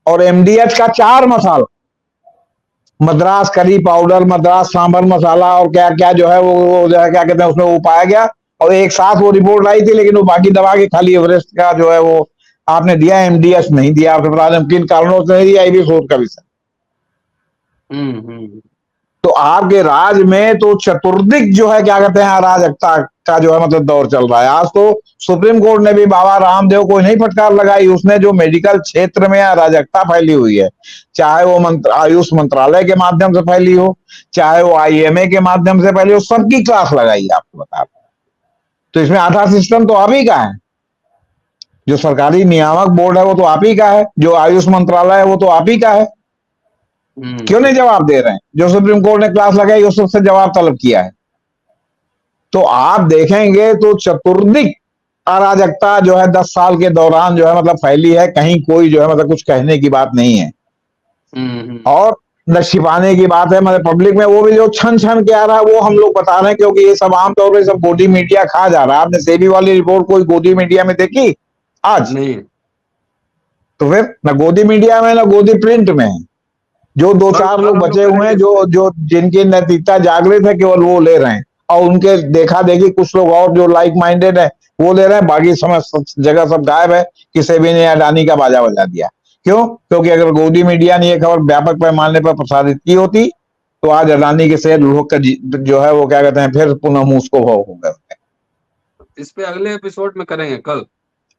और एमडीएच का 4 मसाला, मद्रास करी पाउडर, मद्रास सांभर मसाला और क्या क्या जो है वो जो है क्या कहते हैं उसमें वो पाया गया। और एक साथ वो रिपोर्ट आई थी, लेकिन वो बाकी दबा के खाली एवरेस्ट का जो है वो आपने दिया, एमडीएच नहीं दिया। आपको बता दें किन कारणों से नहीं दिया, ये भी शोध का विषय। तो आपके राज में तो चतुर्दिक जो है क्या कहते हैं अराजकता का जो है मतलब दौर चल रहा है। आज तो सुप्रीम कोर्ट ने भी बाबा रामदेव को नहीं फटकार लगाई, उसने जो मेडिकल क्षेत्र में अराजकता फैली हुई है, चाहे वो आयुष मंत्रालय के माध्यम से फैली हो, चाहे वो आईएमए के माध्यम से फैली हो, सबकी क्लास लगाई आपको बता। तो इसमें आधा सिस्टम तो आप ही का है। जो सरकारी नियामक बोर्ड है वो तो आप ही का है, जो आयुष मंत्रालय है वो तो आप ही का है। क्यों नहीं जवाब दे रहे हैं? जो सुप्रीम कोर्ट ने क्लास लगाई उससे जवाब तलब किया है। तो आप देखेंगे तो चतुर्दिक अराजकता जो है 10 साल के दौरान जो है मतलब फैली है। कहीं कोई जो है मतलब कुछ कहने की बात नहीं है, और न छिपाने की बात है। मतलब पब्लिक में वो भी जो छन छन के आ रहा है वो हम लोग बता रहे हैं, क्योंकि ये सब आमतौर पर सब गोदी मीडिया खा जा रहा है। आपने सेबी वाली रिपोर्ट कोई गोदी मीडिया में देखी आज? नहीं। तो फिर न गोदी मीडिया में, न गोदी प्रिंट में। जो 2-4 लोग बचे हुए हैं जो जो जिनकी नैतिकता जागृत है, केवल वो ले रहे हैं, और उनके देखा देखी कुछ लोग और जो लाइक माइंडेड है वो ले रहे हैं। बाकी समय जगह सब गायब है, किसी भी ने अडानी का बाजा बजा दिया। क्यों? क्योंकि अगर गोदी मीडिया ने ये खबर व्यापक पैमाने पर प्रसारित की होती तो आज अडानी के शेयर लोग का जो है वो क्या कहते हैं फिर पुनः मूसको भाव हो गए। इस पे अगले एपिसोड में करेंगे कल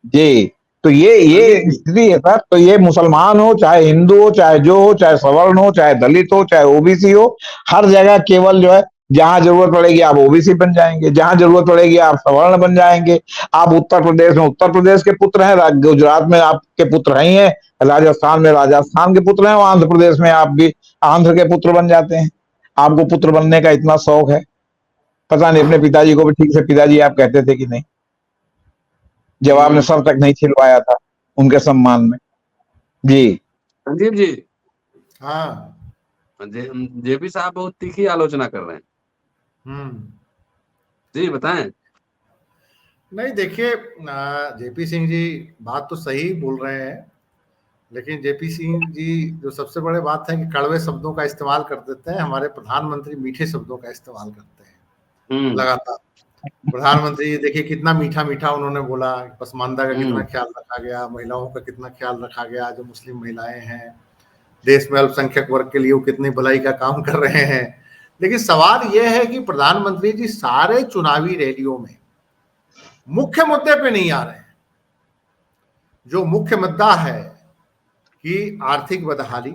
जी। तो ये स्थिति है सर। तो ये मुसलमान हो, चाहे हिंदू हो, चाहे जो हो, चाहे सवर्ण हो, चाहे दलित हो, चाहे ओबीसी हो, हर जगह केवल जो है जहां जरूरत पड़ेगी आप ओबीसी बन जाएंगे, जहां जरूरत पड़ेगी आप सवर्ण बन जाएंगे। आप उत्तर प्रदेश में उत्तर प्रदेश के पुत्र हैं, गुजरात में आपके पुत्र ही हैं, राजस्थान में राजस्थान के पुत्र हैं, और आंध्र प्रदेश में आप भी आंध्र के पुत्र बन जाते हैं। आपको पुत्र बनने का इतना शौक है, पता नहीं अपने पिताजी को भी ठीक से पिताजी आप कहते थे कि नहीं, जब आपने सर तक नहीं छिलवाया था। उनके सम्मान में। जी संजीव जी, हाँ। जेपी साहब बहुत तीखी आलोचना कर रहे हैं। जी बताएं। नहीं देखिए, जेपी सिंह जी बात तो सही बोल रहे हैं, लेकिन जेपी सिंह जी जो सबसे बड़े बात है कि कड़वे शब्दों का इस्तेमाल कर देते हैं। हमारे प्रधानमंत्री मीठे शब्दों का इस्तेमाल करते हैं लगातार। प्रधानमंत्री देखिए कितना मीठा मीठा उन्होंने बोला, पसमानदा का कितना ख्याल रखा गया, महिलाओं का कितना ख्याल रखा गया, जो मुस्लिम महिलाएं हैं, देश में अल्पसंख्यक वर्ग के लिए वो कितनी भलाई का काम कर रहे हैं। लेकिन सवाल यह है कि प्रधानमंत्री जी सारे चुनावी रैलियों में मुख्य मुद्दे पे नहीं आ रहे हैं। जो मुख्य मुद्दा है कि आर्थिक बदहाली,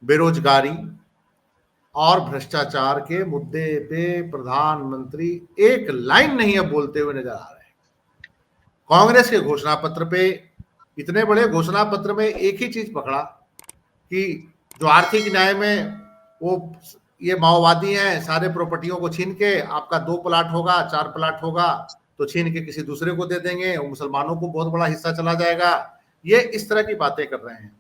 बेरोजगारी और भ्रष्टाचार के मुद्दे पे प्रधानमंत्री एक लाइन नहीं अब बोलते हुए नजर आ रहे हैं। कांग्रेस के घोषणा पत्र पे, इतने बड़े घोषणा पत्र में एक ही चीज पकड़ा कि जो आर्थिक न्याय में वो ये माओवादी हैं, सारे प्रॉपर्टियों को छीन के आपका 2 प्लाट होगा, 4 प्लाट होगा तो छीन के किसी दूसरे को दे देंगे, मुसलमानों को बहुत बड़ा हिस्सा चला जाएगा। ये इस तरह की बातें कर रहे हैं।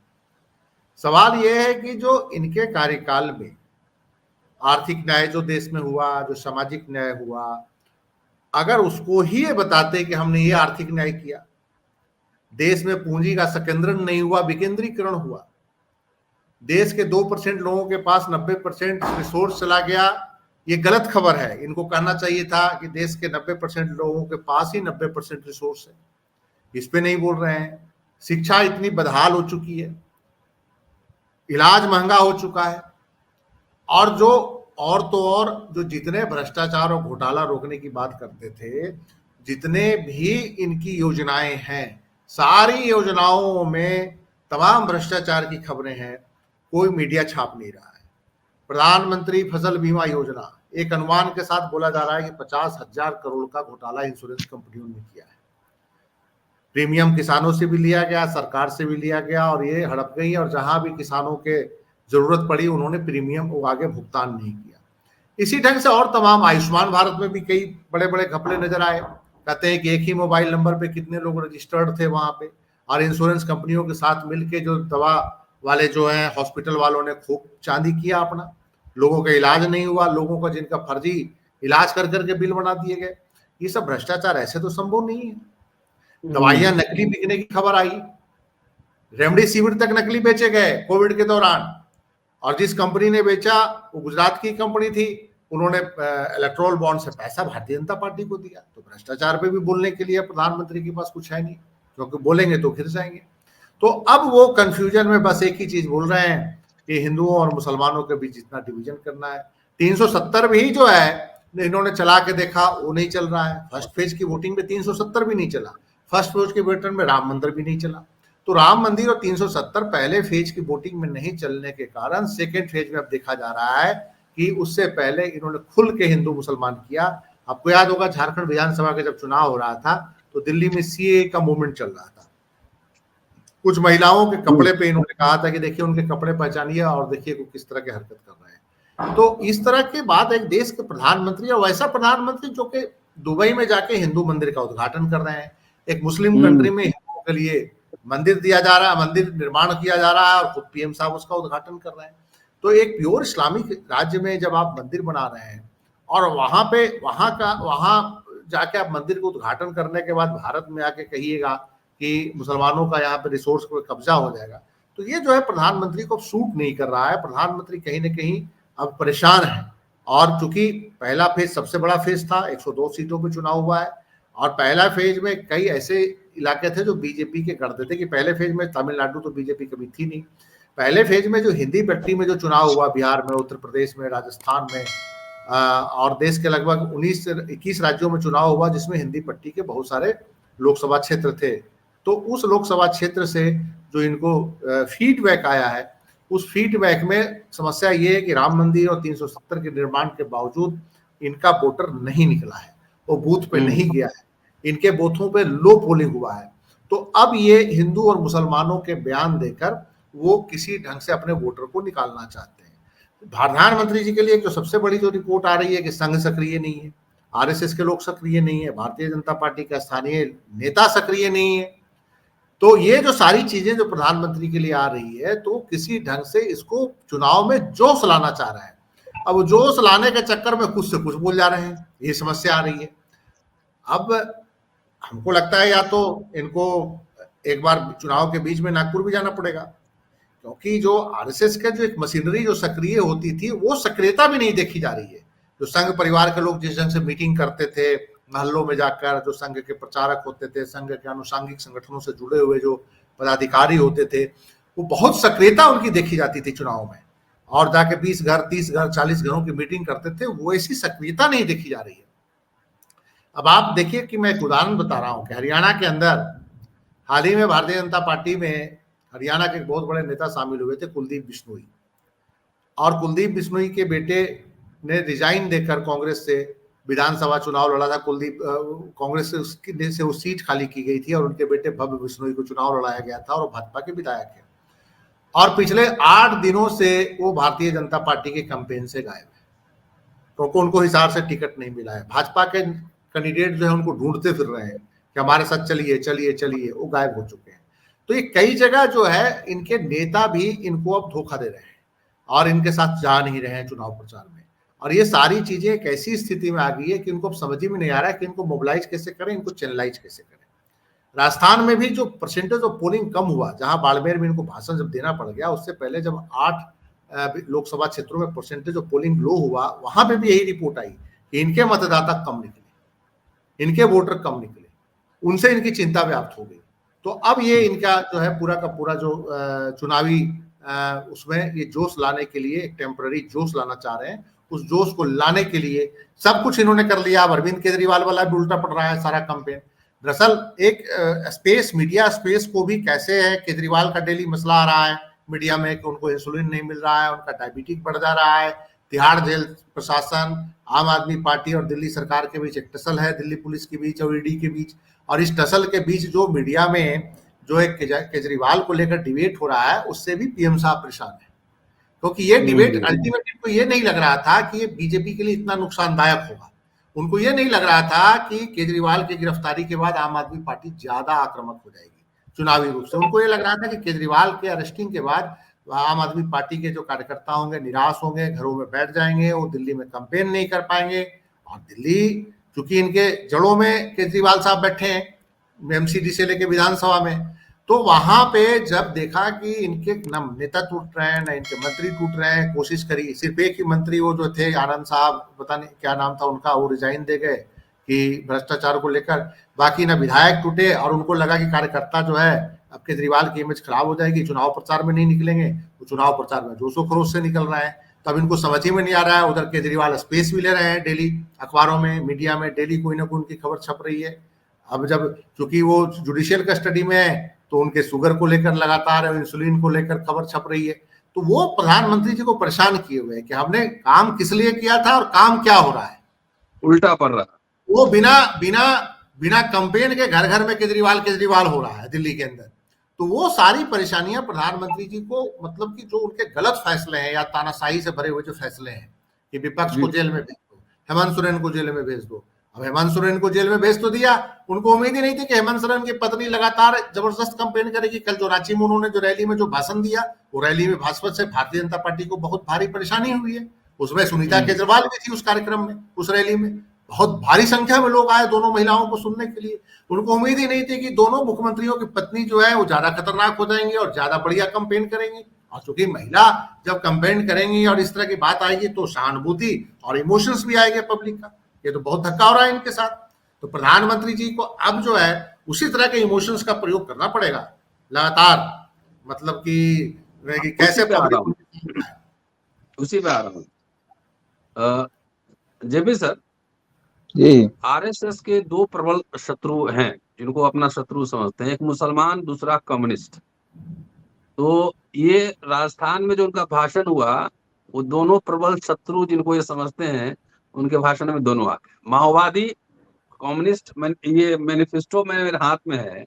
सवाल ये है कि जो इनके कार्यकाल में आर्थिक न्याय जो देश में हुआ, जो सामाजिक न्याय हुआ, अगर उसको ही ये बताते कि हमने ये आर्थिक न्याय किया, देश में पूंजी का संकेंद्रण नहीं हुआ, विकेंद्रीकरण हुआ, देश के 2% लोगों के पास 90% रिसोर्स चला गया, ये गलत खबर है। इनको कहना चाहिए था कि देश के 90% लोगों के पास ही 90% रिसोर्स है। इस पे नहीं बोल रहे हैं। शिक्षा इतनी बदहाल हो चुकी है, इलाज महंगा हो चुका है, और जो जितने भ्रष्टाचार और घोटाला रोकने की बात करते थे, जितने भी इनकी योजनाएं हैं, सारी योजनाओं में तमाम भ्रष्टाचार की खबरें हैं, कोई मीडिया छाप नहीं रहा है। प्रधानमंत्री फसल बीमा योजना, एक अनुमान के साथ बोला जा रहा है कि 50,000 करोड़ का घोटाला इंश्योरेंस कंपनियों ने किया है। प्रीमियम किसानों से भी लिया गया, सरकार से भी लिया गया, और ये हड़प गई, और जहां भी किसानों के जरूरत पड़ी उन्होंने प्रीमियम को आगे भुगतान नहीं किया। इसी ढंग से और तमाम, आयुष्मान भारत में भी कई बड़े बड़े घपले नजर आए। कहते हैं कि एक ही मोबाइल नंबर पे कितने लोग रजिस्टर्ड थे वहां पे, और इंश्योरेंस कंपनियों के साथ मिलके जो दवा वाले जो हैं, हॉस्पिटल वालों ने खूब चांदी किया अपना, लोगों का इलाज नहीं हुआ, लोगों का जिनका फर्जी इलाज कर करके बिल बना दिए गए। ये सब भ्रष्टाचार ऐसे तो संभव नहीं है। दवाइयां नकली बिकने की खबर आई, रेमडेसिविर तक नकली बेचे गए कोविड के दौरान, और जिस कंपनी ने बेचा वो गुजरात की कंपनी थी, उन्होंने इलेक्टोरल बॉन्ड से पैसा भारतीय जनता पार्टी को दिया। तो भ्रष्टाचार पे भी बोलने के लिए प्रधानमंत्री के पास कुछ है नहीं, क्योंकि बोलेंगे तो घिर जाएंगे। तो अब वो कंफ्यूजन में बस एक ही चीज बोल रहे हैं कि हिंदुओं और मुसलमानों के बीच इतना डिवीजन करना है। 370 भी जो है इन्होंने चला के देखा, वो नहीं चल रहा है। फर्स्ट फेज की वोटिंग में 370 भी नहीं चला, फर्स्ट फेज की वोटिंग में राम मंदिर भी नहीं चला। तो राम मंदिर और 370 पहले फेज की वोटिंग में नहीं चलने के कारण सेकेंड फेज में अब देखा जा रहा है कि उससे पहले इन्होंने खुल के हिंदू मुसलमान किया। आपको याद होगा झारखंड विधानसभा का जब चुनाव हो रहा था तो दिल्ली में सीए का मूवमेंट चल रहा था। कुछ महिलाओं के कपड़े पे इन्होंने कहा था कि देखिए उनके कपड़े पहचानिए और देखिए वो किस तरह की हरकत कर रहे हैं। तो इस तरह की बात एक देश के प्रधानमंत्री, और वैसा प्रधानमंत्री जो कि दुबई में जाके हिंदू मंदिर का उद्घाटन कर रहे हैं, एक मुस्लिम कंट्री में हिंदुओं के लिए मंदिर दिया जा रहा है, मंदिर निर्माण किया जा रहा है, और खुद पीएम साहब उसका उद्घाटन कर रहे हैं। तो एक प्योर इस्लामिक राज्य में जब आप मंदिर बना रहे हैं और वहां जाके आप मंदिर को उद्घाटन करने के बाद भारत में आके कहिएगा कि मुसलमानों का यहाँ पे रिसोर्स पे कब्जा हो जाएगा, तो ये जो है प्रधानमंत्री को सूट नहीं कर रहा है। प्रधानमंत्री कहीं ना कहीं अब परेशान है, और चूंकि पहला फेज सबसे बड़ा फेज था, 102 सीटों पे चुनाव हुआ है, और पहला फेज में कई ऐसे इलाके थे जो बीजेपी के करते थे कि पहले फेज में तमिलनाडु तो बीजेपी कभी थी नहीं। पहले फेज में जो हिंदी पट्टी में जो चुनाव हुआ, बिहार में, उत्तर प्रदेश में, राजस्थान में, और देश के लगभग 19 से 21 राज्यों में चुनाव हुआ जिसमें हिंदी पट्टी के बहुत सारे लोकसभा क्षेत्र थे। तो उस लोकसभा क्षेत्र से जो इनको फीडबैक आया है, उस फीडबैक में समस्या ये है कि राम मंदिर और 370 के निर्माण के बावजूद इनका वोटर नहीं निकला है, वो बूथ पे नहीं गया है, इनके बूथों पे लो पोलिंग हुआ है। तो अब ये हिंदू और मुसलमानों के बयान देकर वो किसी ढंग से अपने वोटर को निकालना चाहते हैं। प्रधानमंत्री जी के लिए जो सबसे बड़ी जो रिपोर्ट आ रही है कि संघ सक्रिय नहीं है, आरएसएस के लोग सक्रिय नहीं है, भारतीय जनता पार्टी का स्थानीय नेता सक्रिय नहीं है, तो ये जो सारी चीजें जो प्रधानमंत्री के लिए आ रही है, तो किसी ढंग से इसको चुनाव में जोश लाना चाह रहा है। अब जोश लाने के चक्कर में कुछ से कुछ बोल जा रहे हैं, ये समस्या आ रही है। अब हमको लगता है या तो इनको एक बार चुनाव के बीच में नागपुर भी जाना पड़ेगा, क्योंकि जो आरएसएस का जो एक मशीनरी जो सक्रिय होती थी, वो सक्रियता भी नहीं देखी जा रही है। जो संघ परिवार के लोग जिस ढंग से मीटिंग करते थे महल्लों में जाकर, जो संघ के प्रचारक होते थे, संघ के अनुषांगिक संगठनों से जुड़े हुए जो पदाधिकारी होते थे, वो बहुत सक्रियता उनकी देखी जाती थी चुनाव में, और जाके 20 घर 30 घर 40 घरों की मीटिंग करते थे, वो ऐसी सक्रियता नहीं देखी जा रही है। अब आप देखिए कि मैं एक उदाहरण बता रहा हूं कि हरियाणा के अंदर हाल ही में भारतीय जनता पार्टी में हरियाणा के एक बहुत बड़े नेता शामिल हुए थे, कुलदीप बिश्नोई, और कुलदीप बिश्नोई के बेटे ने रिजाइन देकर कांग्रेस से विधानसभा चुनाव लड़ा था। कुलदीप कांग्रेस से उस सीट खाली की गई थी और उनके बेटे भव्य बिश्नोई को चुनाव लड़ाया गया था और भाजपा के विधायक है, और पिछले 8 दिनों से वो भारतीय जनता पार्टी के कैंपेन से गायब है, क्योंकि उनको हिसाब से टिकट नहीं मिला है। भाजपा के कैंडिडेट जो है उनको ढूंढते फिर रहे हैं कि हमारे साथ चलिए चलिए चलिए, वो गायब हो चुके हैं। तो ये कई जगह जो है इनके नेता भी इनको अब धोखा दे रहे हैं और इनके साथ जा नहीं रहे हैं चुनाव प्रचार में, और ये सारी चीजें एक ऐसी स्थिति में आ गई है कि इनको अब समझ ही में नहीं आ रहा है कि इनको मोबिलाइज कैसे करें, इनको चैनलाइज कैसे करें। राजस्थान में भी जो परसेंटेज ऑफ पोलिंग कम हुआ, जहां बाड़मेर में इनको भाषण जब देना पड़ गया, उससे पहले जब 8 लोकसभा क्षेत्रों में परसेंटेज ऑफ पोलिंग लो हुआ, वहां पे भी यही रिपोर्ट आई कि इनके मतदाता कम निकले, इनके वोटर कम निकले, उनसे इनकी चिंता व्याप्त हो गई। तो अब ये इनका जो है पूरा का पूरा जो चुनावी उसमें ये जोश लाने के लिए एक टेम्पररी जोश लाना चाह रहे हैं। उस जोश को लाने के लिए सब कुछ इन्होंने कर लिया। अब अरविंद केजरीवाल वाला भी उल्टा पड़ रहा है सारा कैंपेन। दरअसल एक स्पेस, मीडिया स्पेस को भी कैसे है, केजरीवाल का डेली मसला आ रहा है मीडिया में कि उनको इंसुलिन नहीं मिल रहा है, उनका डायबिटीज बढ़ जा रहा है, तिहाड़ जेल प्रशासन, आम आदमी पार्टी और दिल्ली सरकार के बीच एक टसल है, दिल्ली पुलिस के बीच और ईडी के बीच, और इस टसल के बीच जो मीडिया में जो एक केजरीवाल को लेकर डिबेट हो रहा है, उससे भी पीएम साहब परेशान है, क्योंकि ये डिबेट अल्टीमेटली इनको ये नहीं लग रहा था कि ये बीजेपी के लिए इतना नुकसानदायक होगा। उनको ये नहीं लग रहा था कि केजरीवाल की गिरफ्तारी के बाद आम आदमी पार्टी ज्यादा आक्रामक हो जाएगी चुनावी रूप से। उनको ये लग रहा था कि केजरीवाल के अरेस्टिंग के बाद आम आदमी पार्टी के जो कार्यकर्ता होंगे निराश होंगे, घरों में बैठ जाएंगे, वो दिल्ली में कैंपेन नहीं कर पाएंगे। और दिल्ली चूंकि इनके जड़ों में केजरीवाल साहब बैठे हैं एमसीडी से लेके विधानसभा में, तो वहां पे जब देखा कि इनके न नेता टूट रहे हैं, न इनके मंत्री टूट रहे हैं, कोशिश करी, सिर्फ एक ही मंत्री वो जो थे आनंद साहब, पता नहीं क्या नाम था उनका, वो रिजाइन दे गए कि भ्रष्टाचार को लेकर, बाकी ना विधायक टूटे, और उनको लगा कि कार्यकर्ता जो है अब केजरीवाल की इमेज खराब हो जाएगी, चुनाव प्रचार में नहीं निकलेंगे, तो चुनाव प्रचार में जोशो खरोश से निकल रहे हैं। तब इनको समझ ही में नहीं आ रहा है। उधर केजरीवाल स्पेस भी ले रहे हैं, डेली अखबारों में, मीडिया में डेली कोई ना कोई उनकी खबर छप रही है। अब जब चूंकि वो जुडिशियल कस्टडी में है, तो उनके शुगर को लेकर लगातार, इंसुलिन को लेकर खबर छप रही है। तो वो प्रधानमंत्री जी को परेशान किए हुए हैं कि हमने काम किस लिए किया था और काम क्या हो रहा है, उल्टा पड़ रहा है। वो बिना कैंपेन के घर घर में केजरीवाल हो रहा है दिल्ली के अंदर। तो वो सारी परेशानियां प्रधानमंत्री जी को, मतलब कि जो उनके गलत फैसले हैं या तानाशाही से भरे हुए जो फैसले हैं कि विपक्ष को जेल में भेज दो, हेमंत सोरेन को जेल में भेज दो। अब हेमंत सोरेन को जेल में भेज तो दिया, उनको उम्मीद ही नहीं थी कि हेमंत सोरेन की पत्नी लगातार जबरदस्त कैंपेन करेगी। कल जो रांची में उन्होंने जो रैली में जो भाषण दिया, वो रैली में भाजपा से भारतीय जनता पार्टी को बहुत भारी परेशानी हुई है। उसमें सुनीता केजरीवाल भी थी उस कार्यक्रम में, उस रैली में बहुत भारी संख्या में लोग आए दोनों महिलाओं को सुनने के लिए। उनको उम्मीद ही नहीं थी कि दोनों मुख्यमंत्रियों की पत्नी जो है वो ज्यादा खतरनाक हो जाएंगी और ज्यादा बढ़िया कैंपेन करेंगी। और चूंकि महिला जब कैंपेन करेंगी और इस तरह की बात आएगी, तो सहानुभूति और इमोशंस भी आएंगे पब्लिक का। ये तो बहुत धक्का हो रहा है इनके साथ। तो प्रधानमंत्री जी को अब जो है उसी तरह के इमोशंस का प्रयोग करना पड़ेगा लगातार, मतलब कि कैसे उसी पे आ रहा हूँ। जेपी सर, आरएसएस के 2 प्रबल शत्रु हैं जिनको अपना शत्रु समझते हैं, एक मुसलमान, दूसरा कम्युनिस्ट। तो ये राजस्थान में जो उनका भाषण हुआ, वो दोनों प्रबल शत्रु जिनको ये समझते हैं, उनके भाषण में दोनों आ गए। माओवादी, कम्युनिस्ट, ये मैनिफेस्टो मेरे हाथ में है,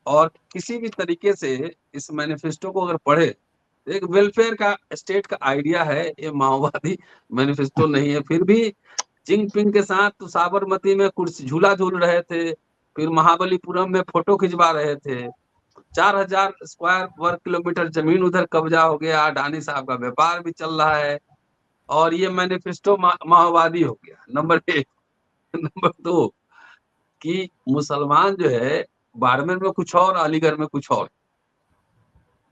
और किसी भी तरीके से इस मैनिफेस्टो को अगर पढ़े, एक वेलफेयर का स्टेट का आइडिया है, ये माओवादी मैनिफेस्टो नहीं है। फिर भी जिनपिंग के साथ तो साबरमती में कुर्सी झूला झूल रहे थे, फिर महाबलीपुरम में फोटो खिंचवा रहे थे। 4,000 स्क्वायर वर्ग किलोमीटर जमीन उधर कब्जा हो गया, अडानी साहब का व्यापार भी चल रहा है, और ये मैनिफेस्टो माओवादी हो गया। नंबर 1। नंबर 2 कि मुसलमान जो है बाड़मेर में कुछ और, अलीगढ़ में कुछ और।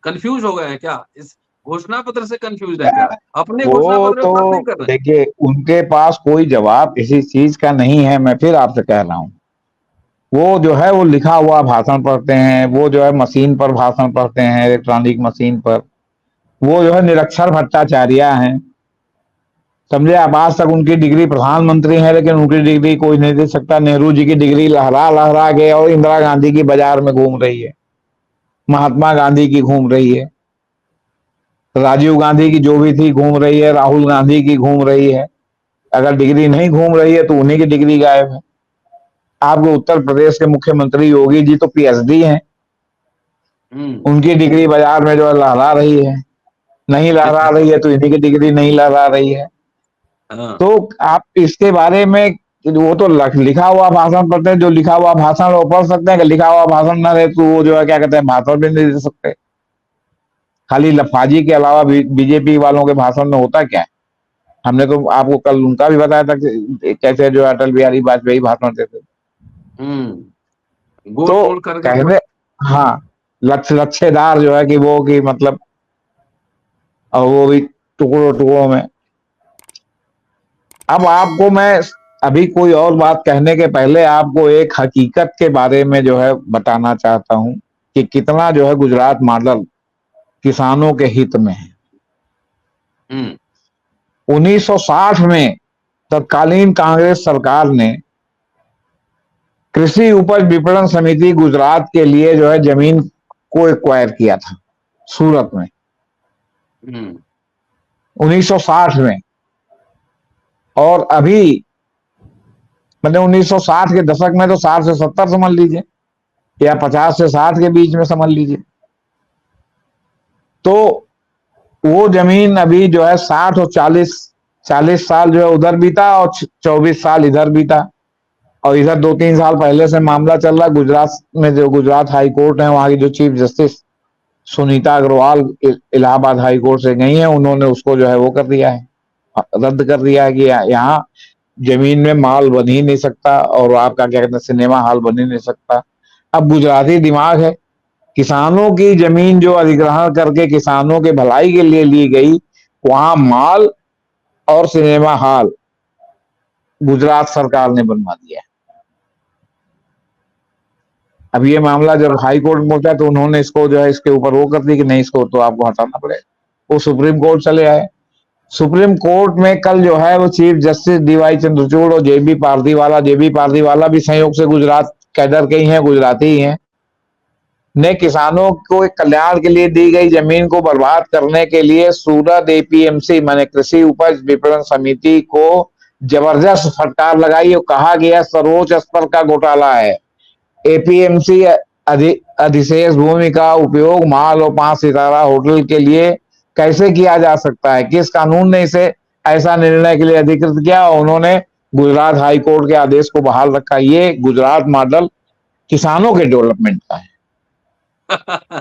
कंफ्यूज हो गए हैं क्या? इस घोषणा पत्र से कंफ्यूज है क्या? अपने घोषणा वो पत्र में तो बात नहीं कर रहे हैं। देखिए, उनके पास कोई जवाब किसी चीज का नहीं है। मैं फिर आपसे कह रहा हूँ, वो जो है वो लिखा हुआ भाषण पढ़ते हैं, वो जो है मशीन पर भाषण पढ़ते हैं, इलेक्ट्रॉनिक मशीन पर। वो जो है निरक्षर भट्टाचार्य हैं, समझे आप। आज तक उनकी डिग्री प्रधानमंत्री है, लेकिन उनकी डिग्री कोई नहीं दे सकता। नेहरू जी की डिग्री लहरा लहरा के और इंदिरा गांधी की बाजार में घूम रही है, महात्मा गांधी की घूम रही है, राजीव गांधी की जो भी थी घूम रही है, राहुल गांधी की घूम रही है। अगर डिग्री नहीं घूम रही है तो उन्हीं की डिग्री गायब है। आपके उत्तर प्रदेश के मुख्यमंत्री योगी जी तो पीएचडी हैं, उनकी डिग्री बाजार में जो है लहरा रही है। नहीं लहरा रही है तो इन्हीं की डिग्री नहीं लहरा रही है। हाँ। तो आप इसके बारे में, वो तो लिखा हुआ भाषण पढ़ते हैं। जो लिखा हुआ भाषण वो पढ़ सकते हैं, कि लिखा हुआ भाषण ना रहे तो वो जो है क्या कहते हैं, भाषण भी नहीं दे सकते। खाली लफाजी के अलावा बीजेपी वालों के भाषण में होता क्या है? हमने तो आपको कल उनका भी बताया था कि कैसे जो अटल बिहारी वाजपेयी भाषण देते थे। गोल तो गोल करके कहने, हाँ, लच्छेदार जो है कि वो, कि मतलब, और वो भी टुकड़ों टुकड़ों में। अब आपको मैं अभी कोई और बात कहने के पहले आपको एक हकीकत के बारे में जो है बताना चाहता हूं, कि कितना जो है गुजरात मॉडल किसानों के हित में है। 1960 में तत्कालीन कांग्रेस सरकार ने कृषि उपज विपणन समिति गुजरात के लिए जो है जमीन को एक्वायर किया था, सूरत में, 1960 में। और अभी मतलब 1960 के दशक में तो 60 से 70 समझ लीजिए, या 50 से 60 के बीच में समझ लीजिए। तो वो जमीन अभी जो है 60 और 40 साल जो है उधर बीता, और 24 साल इधर बीता। और इधर 2-3 साल पहले से मामला चल रहा है गुजरात में। जो गुजरात हाई कोर्ट है, वहां की जो chief justice Sunita Agarwal Allahabad high court से गई हैं, उन्होंने उसको जो है वो कर दिया है, रद्द कर दिया है, कि यहाँ जमीन में माल बन ही नहीं सकता, और आपका क्या कहते हैं, सिनेमा हॉल बन ही नहीं सकता। अब गुजराती दिमाग है, किसानों की जमीन जो अधिग्रहण करके किसानों के भलाई के लिए ली गई, वहां माल और सिनेमा हॉल गुजरात सरकार ने बनवा दिया। अब ये मामला जब हाई कोर्ट में पहुंचा तो उन्होंने इसको जो है इसके ऊपर वो कर दी कि नहीं, इसको तो आपको हटाना पड़ेगा। वो सुप्रीम कोर्ट चले आए। सुप्रीम कोर्ट में कल जो है वो चीफ जस्टिस डीवाई चंद्रचूड़ और जेबी पारदीवाला भी संयोग से गुजरात कैडर के ही हैं, गुजराती ही हैं, ने किसानों को कल्याण के लिए दी गई जमीन को बर्बाद करने के लिए सूरत एपीएमसी माने कृषि उपज विपणन समिति को जबरदस्त फटकार लगाई, और कहा गया सर्वोच्च स्तर का घोटाला है। एपीएमसी अधिशेष भूमि का उपयोग माल और 5 सितारा होटल के लिए कैसे किया जा सकता है? किस कानून ने इसे ऐसा निर्णय के लिए अधिकृत किया? उन्होंने गुजरात हाई कोर्ट के आदेश को बहाल रखा। ये गुजरात मॉडल किसानों के डेवलपमेंट का है।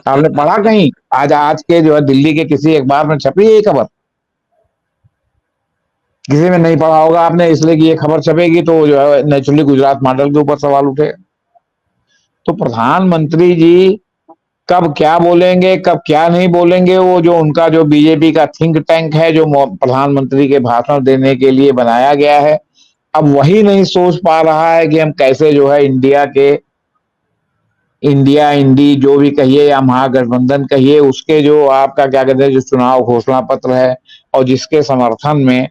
आपने पढ़ा कहीं? आज के जो है दिल्ली के किसी अखबार में छपी है ये खबर? किसी में नहीं पढ़ा होगा आपने, इसलिए कि ये खबर छपेगी तो जो है नेचुरली गुजरात मॉडल के ऊपर सवाल उठेगा। तो प्रधानमंत्री जी कब क्या बोलेंगे, कब क्या नहीं बोलेंगे, वो जो उनका जो बीजेपी का थिंक टैंक है, जो प्रधानमंत्री के भाषण देने के लिए बनाया गया है, अब वही नहीं सोच पा रहा है कि हम कैसे जो है इंडिया इंडी जो भी कहिए या महागठबंधन कहिए, उसके जो आपका क्या कहते हैं जो चुनाव घोषणा पत्र है, और जिसके समर्थन में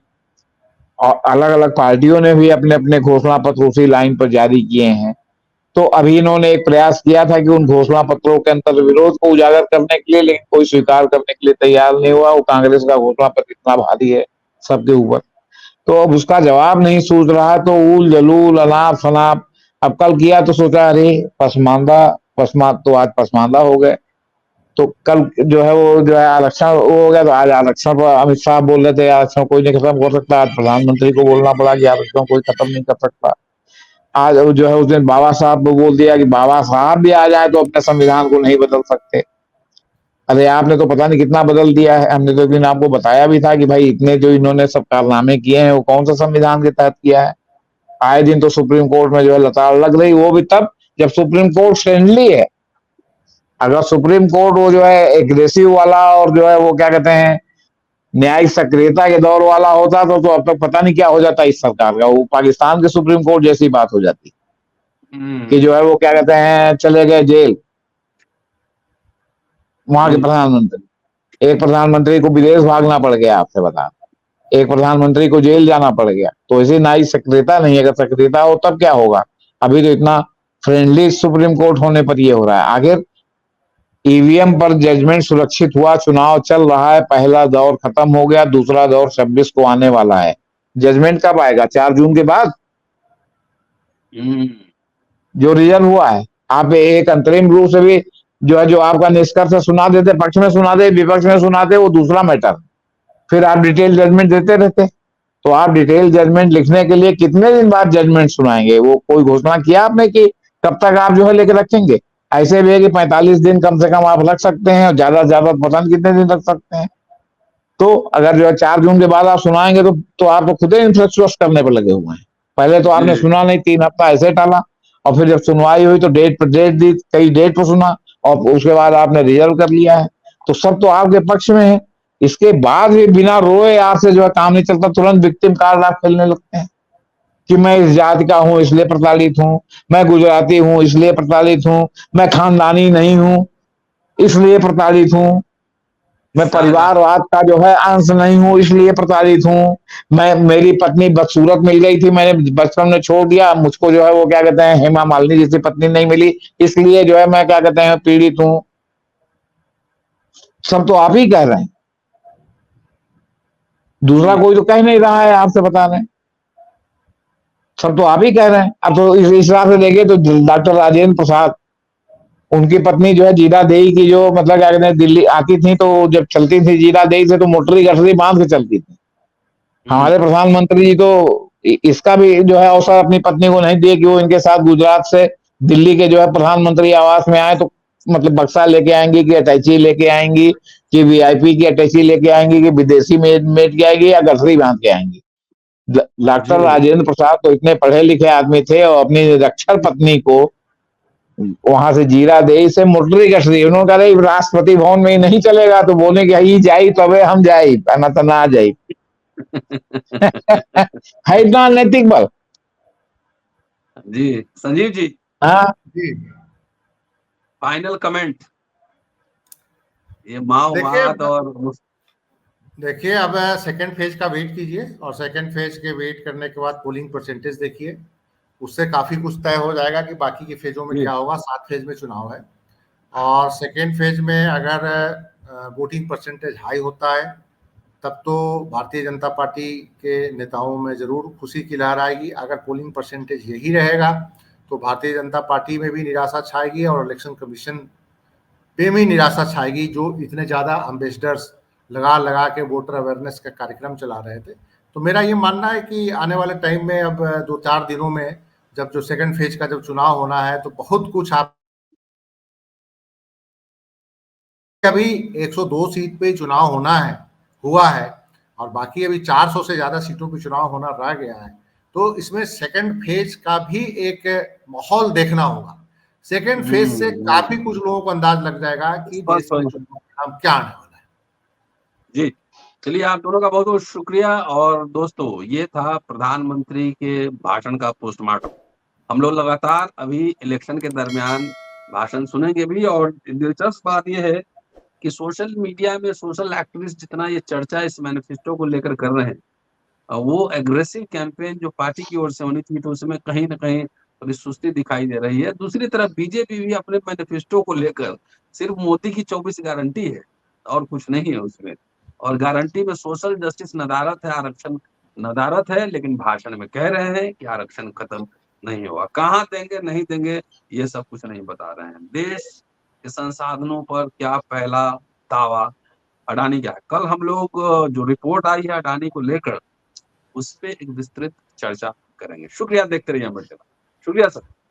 और अलग अलग पार्टियों ने भी अपने अपने घोषणा पत्र उसी लाइन पर जारी किए हैं। तो अभी इन्होंने एक प्रयास किया था कि उन घोषणा पत्रों के अंतर विरोध को उजागर करने के लिए, लेकिन कोई स्वीकार करने के लिए तैयार नहीं हुआ। वो कांग्रेस का घोषणा पत्र इतना भारी है सबके ऊपर, तो अब उसका जवाब नहीं सूझ रहा। तो उल जलूल अनाप शनाप, अब कल किया तो सोचा अरे तो आज पसमानदा हो गए। तो कल जो है वो जो है आरक्षण वो हो गया, तो आज आरक्षण पर अमित शाह बोल रहे थे आरक्षण कोई नहीं खत्म कर सकता। आज प्रधानमंत्री को बोलना पड़ा कि आरक्षण कोई खत्म नहीं कर सकता। आज जो है उस दिन बाबा साहब को बोल दिया कि बाबा साहब भी आ जाए तो अपने संविधान को नहीं बदल सकते। अरे आपने तो पता नहीं कितना बदल दिया है। हमने तो एक दिन आपको बताया भी था कि भाई इतने जो इन्होंने सब कारनामे किए हैं वो कौन सा संविधान के तहत किया है। आए दिन तो सुप्रीम कोर्ट में जो है लताड़ लग रही, वो भी तब जब सुप्रीम कोर्ट फ्रेंडली है। अगर सुप्रीम कोर्ट वो जो है एग्रेसिव वाला और जो है वो क्या कहते हैं न्यायिक सक्रियता के दौर वाला होता तो अब तक पता नहीं क्या हो जाता इस सरकार का। वो पाकिस्तान के सुप्रीम कोर्ट जैसी बात हो जाती कि जो है वो क्या कहते हैं चले गए जेल वहां के प्रधानमंत्री। एक प्रधानमंत्री को विदेश भागना पड़ गया, आपसे बता, एक प्रधानमंत्री को जेल जाना पड़ गया। तो ऐसी न्यायिक सक्रियता नहीं है। अगर सक्रियता हो तब क्या होगा। अभी तो इतना फ्रेंडली सुप्रीम कोर्ट होने पर ये हो रहा है। आखिर ईवीएम पर जजमेंट सुरक्षित हुआ, चुनाव चल रहा है, पहला दौर खत्म हो गया, दूसरा दौर 26 को आने वाला है। जजमेंट कब आएगा? 4 जून के बाद जो रिजल्ट हुआ है। आप एक अंतरिम रूप से भी जो है जो आपका निष्कर्ष सुना देते, पक्ष में सुना दे विपक्ष में सुना दे, वो दूसरा मैटर। फिर आप डिटेल जजमेंट देते रहते। तो आप डिटेल जजमेंट लिखने के लिए कितने दिन बाद जजमेंट सुनाएंगे? वो कोई घोषणा किया आपने कि कब तक आप जो है लेके रखेंगे? ऐसे भी है कि 45 दिन कम से कम आप रख सकते हैं और ज्यादा से ज्यादा पता नहीं कितने दिन रख सकते हैं। तो अगर जो है 4 जून के बाद आप सुनाएंगे तो आप तो खुद ही इंफ्लेक्चुअस करने पर लगे हुए हैं। पहले तो आपने सुना नहीं, 3 हफ्ता ऐसे टाला, और फिर जब सुनवाई हुई तो डेट पर डेट दी, कई डेट पर सुना, और उसके बाद आपने रिजल्व कर लिया है। तो सब तो आपके पक्ष में है। इसके बाद भी बिना रोए आपसे जो है काम नहीं चलता। तुरंत विक्टिम कार्ड आप खेलने लगते हैं कि मैं इस जाति का हूं इसलिए प्रताड़ित हूं, मैं गुजराती हूं इसलिए प्रताड़ित हूं, मैं खानदानी नहीं हूं इसलिए प्रताड़ित हूं, मैं परिवारवाद का जो है अंश नहीं हूं इसलिए प्रताड़ित हूं, मैं मेरी पत्नी बदसूरत मिल गई थी, मैंने बचपन में छोड़ दिया, मुझको जो है वो क्या कहते हैं हेमा मालिनी जैसी पत्नी नहीं मिली इसलिए जो है मैं क्या कहते हैं पीड़ित हूं। सब तो आप ही कह रहे हैं, दूसरा कोई तो कह नहीं रहा है आपसे बता रहे हैं। सब तो आप ही कह रहे हैं। अब तो इस हिसाब से देखे तो डॉक्टर राजेंद्र प्रसाद, उनकी पत्नी जो है जीरा देई की, जो मतलब क्या कहते हैं दिल्ली आती थी तो जब चलती थी जीरा देई से तो मोटरी गठरी बांध के चलती थी। हमारे प्रधानमंत्री जी तो इसका भी जो है अवसर अपनी पत्नी को नहीं दिए कि वो इनके साथ गुजरात से दिल्ली के जो है प्रधानमंत्री आवास में आए। तो मतलब बक्सा लेके आएंगी कि अटैची लेके आएंगी कि वीआईपी की अटैची लेके आएंगी कि विदेशी मेट के आएंगी या गठरी बांध के आएंगी। डॉक्टर राजेंद्र प्रसाद तो इतने पढ़े लिखे आदमी थे और अपनी रक्षर पत्नी को वहां से जीरा दे से मोटरी गठरी, उन्होंने कहा राष्ट्रपति भवन में ही नहीं चलेगा तो बोले कि ही जाई तबे हम जाई न ना जाई। है इतना नैतिक बल। जी संजीव जी, हाँ जी फाइनल कमेंट ये माओवाद और देखिए अब सेकंड फेज का वेट कीजिए और सेकंड फेज के वेट करने के बाद पोलिंग परसेंटेज देखिए, उससे काफी कुछ तय हो जाएगा कि बाकी के फेजों में क्या होगा। 7 फेज में चुनाव है और सेकंड फेज में अगर वोटिंग परसेंटेज हाई होता है तब तो भारतीय जनता पार्टी के नेताओं में जरूर खुशी की लहर आएगी। अगर पोलिंग परसेंटेज यही रहेगा तो भारतीय जनता पार्टी में भी निराशा छाएगी और इलेक्शन कमीशन पे भी निराशा छाएगी, जो इतने ज्यादा एम्बेसडर्स लगा लगा के वोटर अवेयरनेस का कार्यक्रम चला रहे थे। तो मेरा ये मानना है कि आने वाले टाइम में अब 2-4 दिनों में जब जो सेकंड फेज का जब चुनाव होना है तो बहुत कुछ आप अभी 102 सीट पे चुनाव होना है, हुआ है, और बाकी अभी 400 से ज्यादा सीटों पे चुनाव होना रह गया है। तो इसमें सेकंड फेज का भी एक माहौल देखना होगा। सेकंड फेज से काफी कुछ लोगों को अंदाज लग जाएगा कि देश में चुनाव परिणाम क्या आने वाला है। जी चलिए, आप दोनों का बहुत बहुत शुक्रिया। और दोस्तों, ये था प्रधानमंत्री के भाषण का पोस्टमार्टम। हम लोग लगातार अभी इलेक्शन के दरमियान भाषण सुनेंगे भी। और दिलचस्प बात यह है कि सोशल मीडिया में सोशल एक्टिविस्ट जितना ये चर्चा इस मैनिफेस्टो को लेकर कर रहे हैं, वो एग्रेसिव कैंपेन जो पार्टी की ओर से होनी थी तो उसमें कहीं ना कहीं थोड़ी सुस्ती दिखाई दे रही है। दूसरी तरफ बीजेपी भी अपने मैनिफेस्टो को लेकर सिर्फ मोदी की 24 गारंटी है और कुछ नहीं है उसमें। और गारंटी में सोशल जस्टिस नदारत है, आरक्षण नदारत है, लेकिन भाषण में कह रहे हैं कि आरक्षण खत्म नहीं होगा। कहाँ देंगे नहीं देंगे ये सब कुछ नहीं बता रहे हैं। देश के संसाधनों पर क्या पहला दावा अडानी का है। कल हम लोग जो रिपोर्ट आई है अडानी को लेकर उस पर एक विस्तृत चर्चा करेंगे। शुक्रिया, देखते रहिए अमर। शुक्रिया सर।